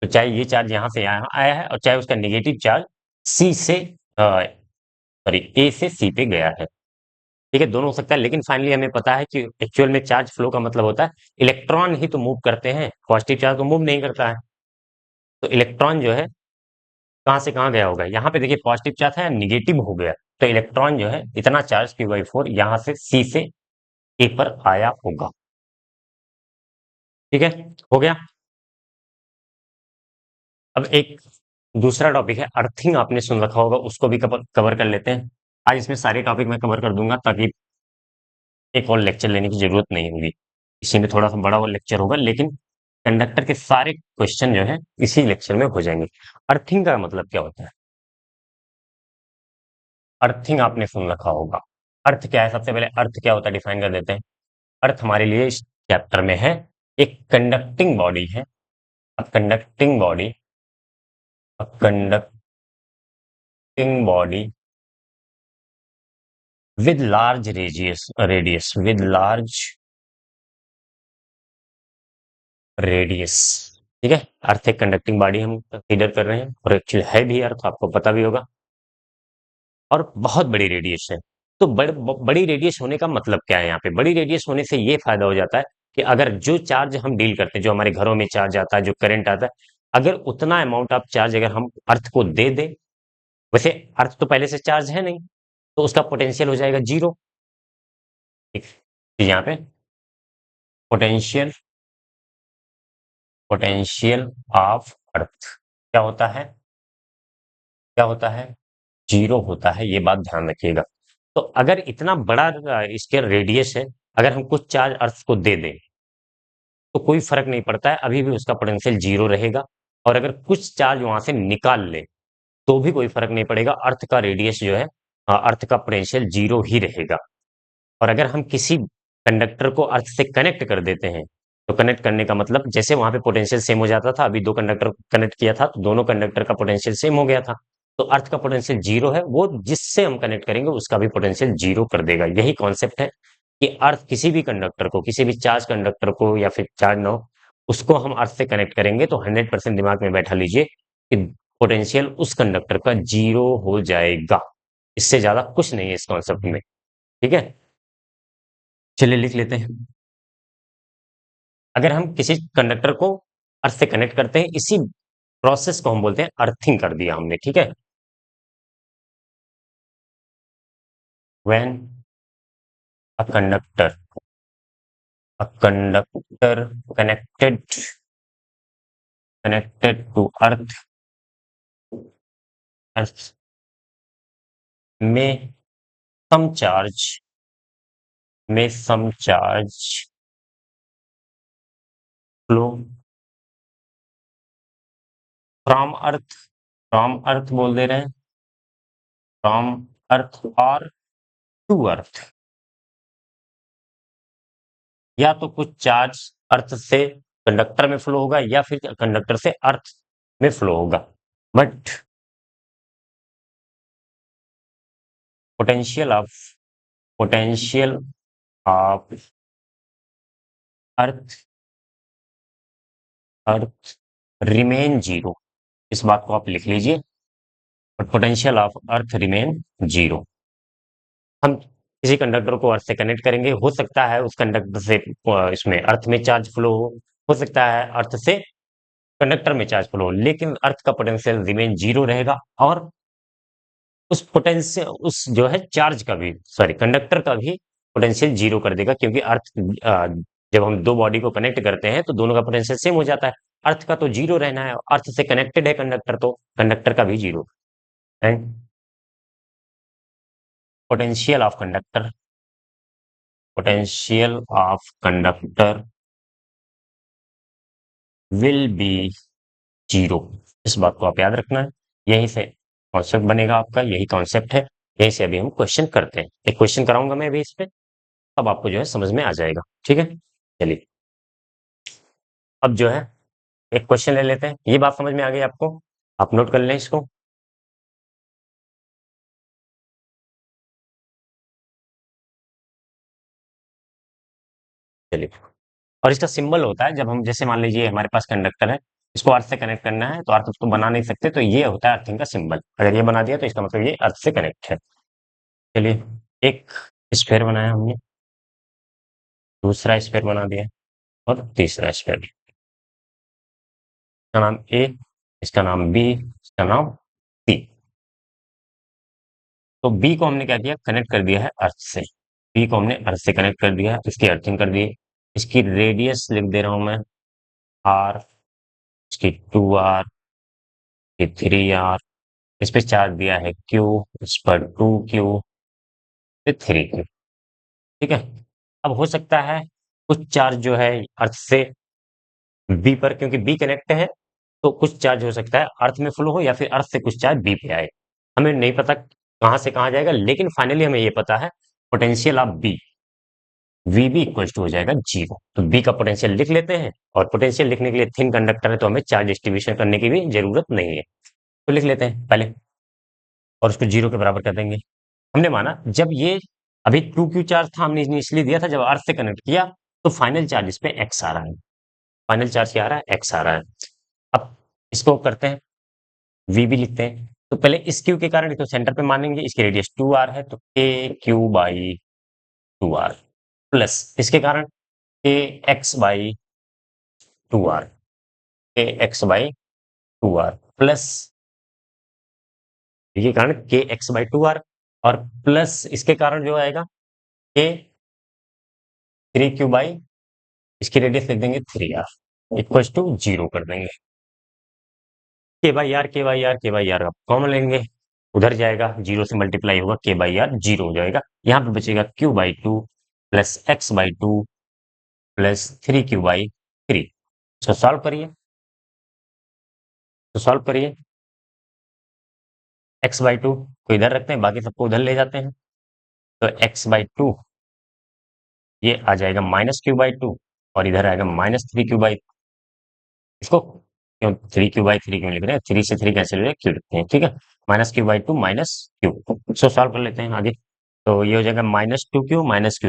तो चाहे ये चार्ज यहां से यहाँ आया है और चाहे उसका निगेटिव चार्ज सी से सॉरी ए से सी पे गया है। ठीक है, दोनों हो सकता है, लेकिन फाइनली हमें पता है कि एक्चुअल में चार्ज फ्लो का मतलब होता है इलेक्ट्रॉन ही तो मूव करते हैं, पॉजिटिव चार्ज तो मूव नहीं करता है, तो इलेक्ट्रॉन जो है कहां से कहां गया होगा, यहाँ पे देखिए पॉजिटिव चार्ज है निगेटिव हो गया, तो इलेक्ट्रॉन जो है इतना चार्ज क्यू बाई फोर यहाँ से सी से ए पर आया होगा। ठीक है, हो गया। अब एक दूसरा टॉपिक है अर्थिंग, आपने सुन रखा होगा, उसको भी कवर कर लेते हैं। आज इसमें सारे टॉपिक मैं कवर कर दूंगा ताकि एक और लेक्चर लेने की जरूरत नहीं होगी, इसी में थोड़ा सा बड़ा और लेक्चर होगा लेकिन कंडक्टर के सारे क्वेश्चन जो है इसी लेक्चर में हो जाएंगे। अर्थिंग का मतलब क्या होता है, अर्थिंग आपने सुन रखा होगा, अर्थ क्या है, सबसे पहले अर्थ क्या होता है डिफाइन कर देते हैं। अर्थ हमारे लिए इस चैप्टर में है एक कंडक्टिंग बॉडी है, conducting body, conducting body with large radius with large radius। ठीक है, अर्थ एक कंडक्टिंग बॉडी हम कंसीडर कर रहे हैं और एक्चुअली है भी अर्थ, आपको पता भी होगा, और बहुत बड़ी रेडियस है। तो बड़ी रेडियस होने का मतलब क्या है, यहाँ पे बड़ी रेडियस होने से ये फायदा हो जाता है कि अगर जो चार्ज हम डील करते हैं, जो हमारे घरों में चार्ज आता है, जो करंट आता है, अगर उतना अमाउंट ऑफ चार्ज अगर हम अर्थ को दे दें, वैसे अर्थ तो पहले से चार्ज है नहीं, तो उसका पोटेंशियल हो जाएगा जीरो। ठीक, यहाँ पे पोटेंशियल, पोटेंशियल ऑफ अर्थ क्या होता है, क्या होता है, जीरो होता है, ये बात ध्यान रखिएगा। तो अगर इतना बड़ा इसके रेडियस है, अगर हम कुछ चार्ज अर्थ को दे दें तो कोई फर्क नहीं पड़ता है, अभी भी उसका पोटेंशियल जीरो रहेगा। और अगर कुछ चार्ज वहां से निकाल ले तो भी कोई फर्क नहीं पड़ेगा, अर्थ का रेडियस जो है, अर्थ का पोटेंशियल जीरो ही रहेगा। और अगर हम किसी कंडक्टर को अर्थ से कनेक्ट कर देते हैं, तो कनेक्ट करने का मतलब जैसे वहां पे पोटेंशियल सेम हो जाता था, अभी दो कंडक्टर कनेक्ट किया था तो दोनों कंडक्टर का पोटेंशियल सेम हो गया था। तो अर्थ का पोटेंशियल जीरो है, वो जिससे हम कनेक्ट करेंगे उसका भी पोटेंशियल जीरो कर देगा। यही कॉन्सेप्ट है कि अर्थ किसी भी कंडक्टर को, किसी भी चार्ज कंडक्टर को या फिर चार्ज ना हो, उसको हम अर्थ से कनेक्ट करेंगे तो 100% दिमाग में बैठा लीजिए कि पोटेंशियल उस कंडक्टर का जीरो हो जाएगा। इससे ज्यादा कुछ नहीं है इस कॉन्सेप्ट में। ठीक है, चलिए लिख लेते हैं। अगर हम किसी कंडक्टर को अर्थ से कनेक्ट करते हैं, इसी प्रोसेस को हम बोलते हैं अर्थिंग कर दिया हमने। ठीक है, when a conductor connected to earth, earth में some charge, flow from earth, बोल दे रहे हैं, फ्रॉम अर्थ और टू अर्थ, या तो कुछ चार्ज अर्थ से कंडक्टर में फ्लो होगा या फिर कंडक्टर से अर्थ में फ्लो होगा। But potential of potential of earth earth remain zero. इस बात को आप लिख लीजिए, और potential of earth remain zero. हम किसी कंडक्टर को अर्थ से कनेक्ट करेंगे, हो सकता है उस कंडक्टर से इसमें अर्थ में चार्ज फ्लो हो सकता है अर्थ से कंडक्टर में चार्ज फ्लो हो, लेकिन अर्थ का पोटेंशियल रिमेन जीरो रहेगा। और उस पोटेंशियल, उस जो है चार्ज का भी, सॉरी कंडक्टर का भी पोटेंशियल जीरो कर देगा, क्योंकि अर्थ जब हम दो बॉडी को कनेक्ट करते हैं तो दोनों का पोटेंशियल सेम हो जाता है। अर्थ का तो जीरो रहना है, अर्थ से कनेक्टेड है कंडक्टर, तो कंडक्टर का भी zero. And potential of conductor, potential of conductor will be zero. इस बात को आप याद रखना है, यहीं से कॉन्सेप्ट बनेगा आपका, यही कॉन्सेप्ट है। यहीं से अभी हम क्वेश्चन करते हैं, एक क्वेश्चन कराऊंगा मैं अभी इस पे, अब आपको जो है समझ में आ जाएगा। ठीक है, चलिए अब जो है एक क्वेश्चन ले लेते हैं। ये बात समझ में आ गई आपको, आप नोट कर लें इसको। चलिए, और इसका सिंबल होता है, जब हम जैसे मान लीजिए हमारे पास कंडक्टर है, इसको अर्थ से कनेक्ट करना है तो अर्थ उसको बना नहीं सकते, तो ये होता है अर्थिंग का सिंबल। अगर ये बना दिया तो इसका मतलब ये अर्थ से कनेक्ट है। चलिए, एक स्फेयर बनाया हमने, दूसरा स्फेयर बना दिया, और तीसरा स्फेयर। इसका नाम ए, इसका नाम बी, इसका नाम सी। तो बी को हमने क्या किया, कनेक्ट कर दिया है अर्थ से। बी को हमने अर्थ से कनेक्ट कर दिया है, इसकी अर्थिंग कर दी। इसकी रेडियस लिख दे रहा हूं मैं, आर, इसकी 2r, ये 3r, इस पे चार्ज दिया है क्यू, इस पर 2q, फिर 3q। ठीक है, अब हो सकता है कुछ चार्ज जो है अर्थ से बी पर, क्योंकि बी कनेक्ट है, तो कुछ चार्ज हो सकता है अर्थ में फ्लो हो या फिर अर्थ से कुछ चार्ज बी पे आए। हमें नहीं पता कहां से कहां जाएगा, लेकिन फाइनली हमें ये पता है potential of B, V B equal to हो जाएगा जीरो। तो बी का पोटेंशियल लिख लेते हैं, और पोटेंशियल लिखने के लिए थिन कंडक्टर है तो हमें चार्ज डिस्ट्रीब्यूशन करने की भी जरूरत नहीं है, तो लिख लेते हैं पहले, और उसको जीरो के बराबर कर देंगे। हमने माना जब ये अभी 2q चार्ज था, हमने इसलिए दिया था, जब अर्थ से कनेक्ट किया तो फाइनल चार्ज इस पे एक्स आ रहा है। फाइनल चार्ज क्या आ रहा है, एक्स आ रहा है। अब इसको करते हैं, वी भी लिखते हैं। तो पहले इस क्यू के कारण इसको सेंटर पे मानेंगे, इसकी रेडियस 2r है, तो के क्यू बाई 2r, प्लस इसके कारण के एक्स बाई 2r, के एक्स बाई 2r, प्लस के कारण के एक्स बाई 2r, और प्लस इसके कारण जो आएगा के 3q बाई, इसकी रेडियस लिख देंगे 3r, इक्वल टू जीरो कर देंगे। के बाई आर, के बाई आर, के बाई आर कॉमन लेंगे, उधर जाएगा, जीरो से मल्टीप्लाई होगा, के बाई आर जीरो हो जाएगा। यहाँ पे बचेगा Q by 2, plus x by two plus three Q by three. इसको सॉल्व करिए, तो सॉल्व करिए। एक्स बाई टू को इधर रखते हैं, बाकी सबको उधर ले जाते हैं। तो एक्स बाई टू ये आ जाएगा माइनस क्यू बाई टू, और इधर आएगा माइनस थ्री क्यू बाई। इसको क्यों थ्री क्यू बाई थ्री क्यों लिख रहे हैं, थ्री से थ्री कैंसिल हो जाएगा, क्यू लिखते हैं, ठीक है। Minus Q by to minus Q. इसको सॉल्व कर लेते हैं आगे। तो ये हो जाएगा minus Q minus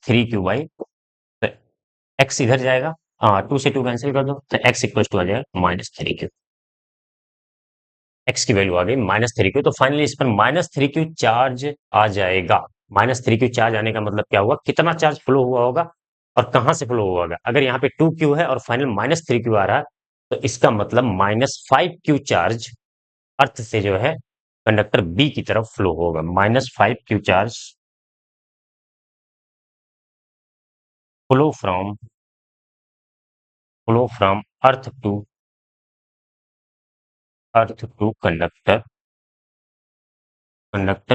three Q by, तो एक्स इधर जाएगा, हाँ टू से टू कैंसिल कर दो, तो एक्स इक्वल टू आ जाएगा माइनस थ्री क्यू। एक्स की वैल्यू आ गई माइनस थ्री क्यू, तो फाइनली इस पर माइनस थ्री क्यू चार्ज आ जाएगा। माइनस थ्री क्यू चार्ज आने का मतलब क्या हुआ, कितना चार्ज फ्लो हुआ होगा और कहां से फ्लो हुआ होगा। अगर यहाँ पे टू क्यू है और फाइनल माइनस थ्री क्यू आ रहा है, तो इसका मतलब minus five Q charge earth से जो है कंडक्टर बी की तरफ फ्लो होगा। Minus five Q charge flow from earth to conductor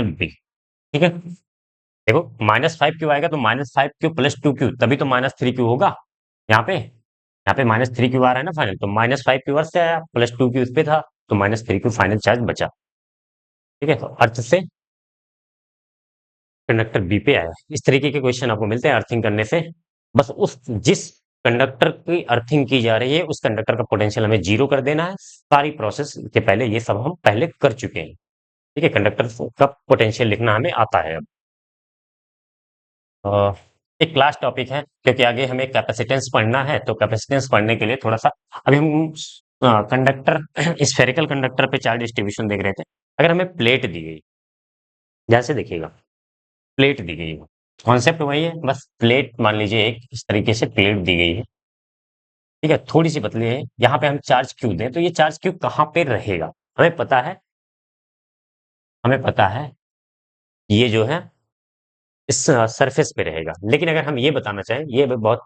B, ठीक है। देखो माइनस फाइव क्यू आएगा तो minus five Q plus two Q, तभी तो माइनस थ्री क्यू होगा। यहाँ पे माइनस थ्री क्यू आ रहा है ना फाइनल, तो माइनस फाइव क्यू अर्थ से आया, प्लस टू क्यू इस पे था, तो minus three Q final charge बचा, ठीक है। तो अर्थ से कंडक्टर बी पे आया। इस तरीके के क्वेश्चन आपको मिलते हैं अर्थिंग करने से। बस उस जिस कंडक्टर की अर्थिंग की जा रही है उस कंडक्टर का पोटेंशियल हमें जीरो कर देना है। सारी प्रोसेस के पहले ये सब हम पहले कर चुके हैं, ठीक है। कंडक्टर का पोटेंशियल लिखना हमें आता है अब। अ, एक लास्ट टॉपिक है, क्योंकि आगे हमें कैपेसिटेंस पढ़ना है, तो कैपेसिटेंस पढ़ने के लिए थोड़ा सा अभी हम कंडक्टर स्फेरिकल कंडक्टर पे चार्ज डिस्ट्रीब्यूशन देख रहे थे। अगर हमें प्लेट दी गई, जैसे देखिएगा प्लेट दी गई है, कॉन्सेप्ट वही है, बस प्लेट मान लीजिए एक इस तरीके से प्लेट दी गई है, ठीक है, थोड़ी सी पतली है। यहाँ पे हम चार्ज क्यू दें तो ये चार्ज क्यू कहाँ पे रहेगा, हमें पता है। हमें पता है ये जो है इस सरफेस पे रहेगा, लेकिन अगर हम ये बताना चाहें, ये बहुत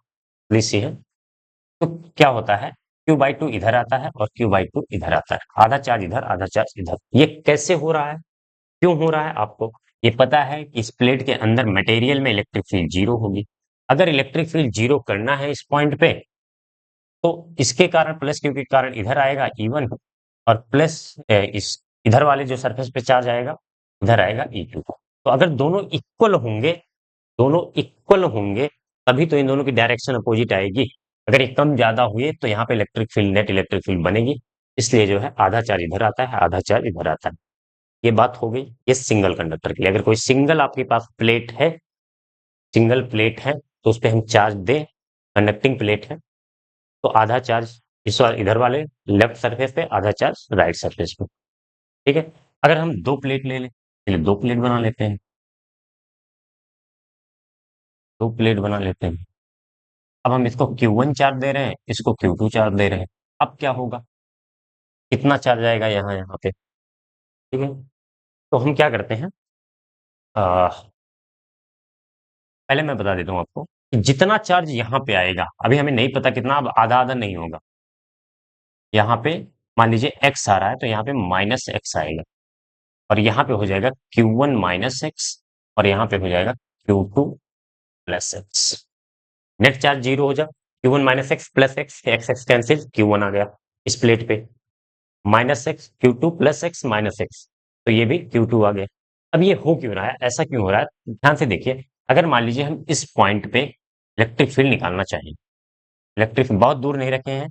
सी है, तो क्या होता है, क्यू बाई टू इधर आता है और क्यू बाई टू इधर आता है, आधा चार्ज इधर आधा चार्ज इधर। ये कैसे हो रहा है, क्यों हो रहा है, आपको ये पता है कि इस प्लेट के अंदर मटेरियल में इलेक्ट्रिक फील्ड जीरो होगी। अगर इलेक्ट्रिक फील्ड जीरो करना है इस पॉइंट पे, तो इसके कारण प्लस क्यू के कारण इधर आएगा E1, और प्लस इस इधर वाले जो सरफेस पे चार्ज आएगा इधर आएगा E2। तो अगर दोनों इक्वल होंगे तभी तो इन दोनों की डायरेक्शन अपोजिट आएगी। अगर ये कम ज्यादा हुए तो यहाँ पे electric field net electric field बनेगी। इसलिए जो है आधा चार्ज इधर आता है आधा चार्ज इधर आता है। ये बात हो गई ये सिंगल कंडक्टर के लिए। अगर कोई सिंगल आपके पास प्लेट है, सिंगल प्लेट है, तो उस पर हम चार्ज दें, कंडक्टिंग प्लेट है, तो आधा चार्ज इधर वाले लेफ्ट सरफेस पे, आधा चार्ज राइट सरफेस पे, ठीक है। अगर हम दो प्लेट ले लें, चलिए दो प्लेट बना लेते हैं, दो प्लेट बना लेते हैं। अब हम इसको Q1 चार्ज दे रहे हैं, इसको Q2 चार्ज दे रहे हैं। अब क्या होगा, कितना चार्ज आएगा यहाँ यहाँ पे, ठीक है। तो हम क्या करते हैं, आ, पहले मैं बता देता हूँ आपको कि जितना चार्ज यहाँ पे आएगा, अभी हमें नहीं पता कितना, अब आधा आधा नहीं होगा। यहाँ पे मान लीजिए एक्स आ रहा है, तो यहाँ पे माइनस एक्स आएगा, और यहाँ पे हो जाएगा Q1 माइनस एक्स, और यहाँ पे हो जाएगा Q2 plus x. Net charge zero हो जाए, Q1 minus x plus x, x x cancel, Q1 आ गया इस प्लेट पे, minus x Q2 plus x minus x, तो ये भी Q2 आ गया। अब ये हो क्यों रहा है, ऐसा क्यों हो रहा है, ध्यान से देखिए। अगर मान लीजिए हम इस पॉइंट पे इलेक्ट्रिक फील्ड निकालना चाहिए, इलेक्ट्रिक फील्ड बहुत दूर नहीं रखे हैं,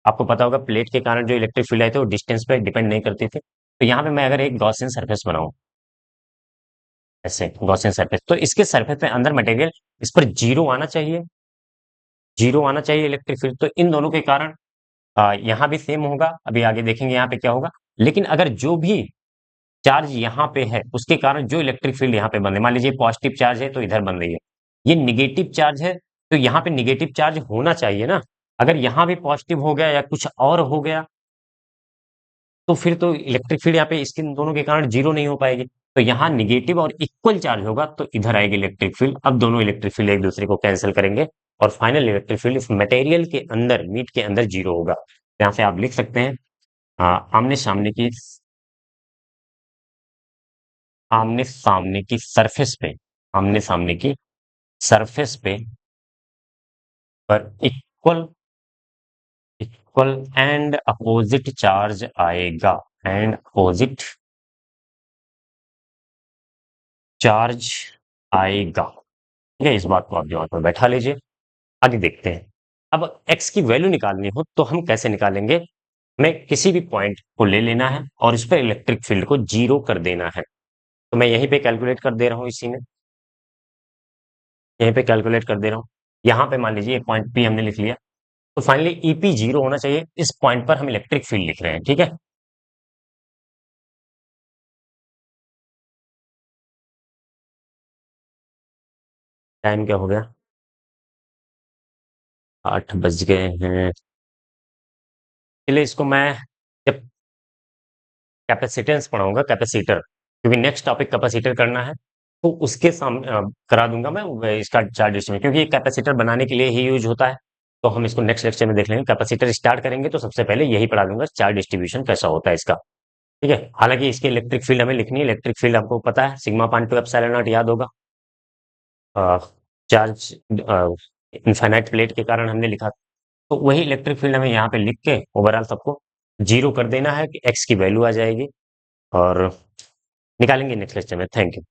आपको पता होगा प्लेट के कारण जो इलेक्ट्रिक फील्ड आए थे वो डिस्टेंस पे डिपेंड नहीं करते थे। तो यहाँ पे मैं अगर एक गॉसियन सरफेस बनाऊं, ऐसे गॉसियन सरफेस, तो इसके सरफेस पे अंदर मटेरियल, इस पर जीरो आना चाहिए, जीरो आना चाहिए इलेक्ट्रिक फील्ड, तो इन दोनों के कारण यहाँ भी सेम होगा। अभी आगे देखेंगे यहाँ पे क्या होगा। लेकिन अगर जो भी चार्ज यहाँ पे है उसके कारण जो इलेक्ट्रिक फील्ड यहाँ पे बन रही है, मान लीजिए पॉजिटिव चार्ज है तो इधर बन रही है, ये निगेटिव चार्ज है तो यहाँ पे निगेटिव चार्ज होना चाहिए ना। अगर यहाँ भी पॉजिटिव हो गया या कुछ और हो गया, तो फिर तो इलेक्ट्रिक फील्ड यहाँ पे इसके दोनों के कारण जीरो नहीं हो पाएगी। तो यहाँ निगेटिव और इक्वल चार्ज होगा तो इधर आएगी इलेक्ट्रिक फील्ड। अब दोनों इलेक्ट्रिक फील्ड एक दूसरे को कैंसिल करेंगे, और फाइनल इलेक्ट्रिक फील्ड इस मटेरियल के अंदर, मीट के अंदर जीरो होगा। यहाँ से आप लिख सकते हैं आमने सामने की, आमने सामने की सरफेस पे आमने सामने की सरफेस पे पर equal equal and opposite charge आएगा, एंड अपोजिट चार्ज आएगा। ठीक है, इस बात को आप दिमाग में बैठा लीजिए। आगे देखते हैं। अब x की वैल्यू निकालनी हो तो हम कैसे निकालेंगे? हमें किसी भी पॉइंट को ले लेना है और इस पर इलेक्ट्रिक फील्ड को जीरो कर देना है। तो मैं यहीं पे कैलकुलेट कर दे रहा हूँ, इसी में यहीं पे कैलकुलेट कर दे रहा हूँ। यहाँ पे मान लीजिए एक पॉइंट P हमने लिख लिया, तो फाइनली EP जीरो होना चाहिए। इस पॉइंट पर हम इलेक्ट्रिक फील्ड लिख रहे हैं, ठीक है। टाइम क्या हो गया? 8 बज गए हैं। चलिए इसको मैं जब कैपेसिटेंस पढ़ाऊंगा, कैपेसिटर, क्योंकि नेक्स्ट टॉपिक कैपेसिटर करना है, तो उसके सामने करा दूंगा मैं इसका चार्ज डिस्ट्रीब्यूशन, क्योंकि ये कैपेसिटर बनाने के लिए ही यूज होता है। तो हम इसको नेक्स्ट लेक्चर में देख लेंगे। कैपेसिटर स्टार्ट करेंगे तो सबसे पहले यही पढ़ा दूंगा, चार्ज डिस्ट्रीब्यूशन कैसा होता है इसका। ठीक है, हालांकि इसकी इलेक्ट्रिक फील्ड हमें लिखनी है। इलेक्ट्रिक फील्ड आपको पता है, सिग्मा पान टू एप्सिलॉन नॉट, याद होगा। चार्ज इनफाइनाइट प्लेट के कारण हमने लिखा, तो वही इलेक्ट्रिक फील्ड हमें यहाँ पे लिख के ओवरऑल सबको जीरो कर देना है कि एक्स की वैल्यू आ जाएगी, और निकालेंगे नेक्स्ट लेक्चर में। Thank you.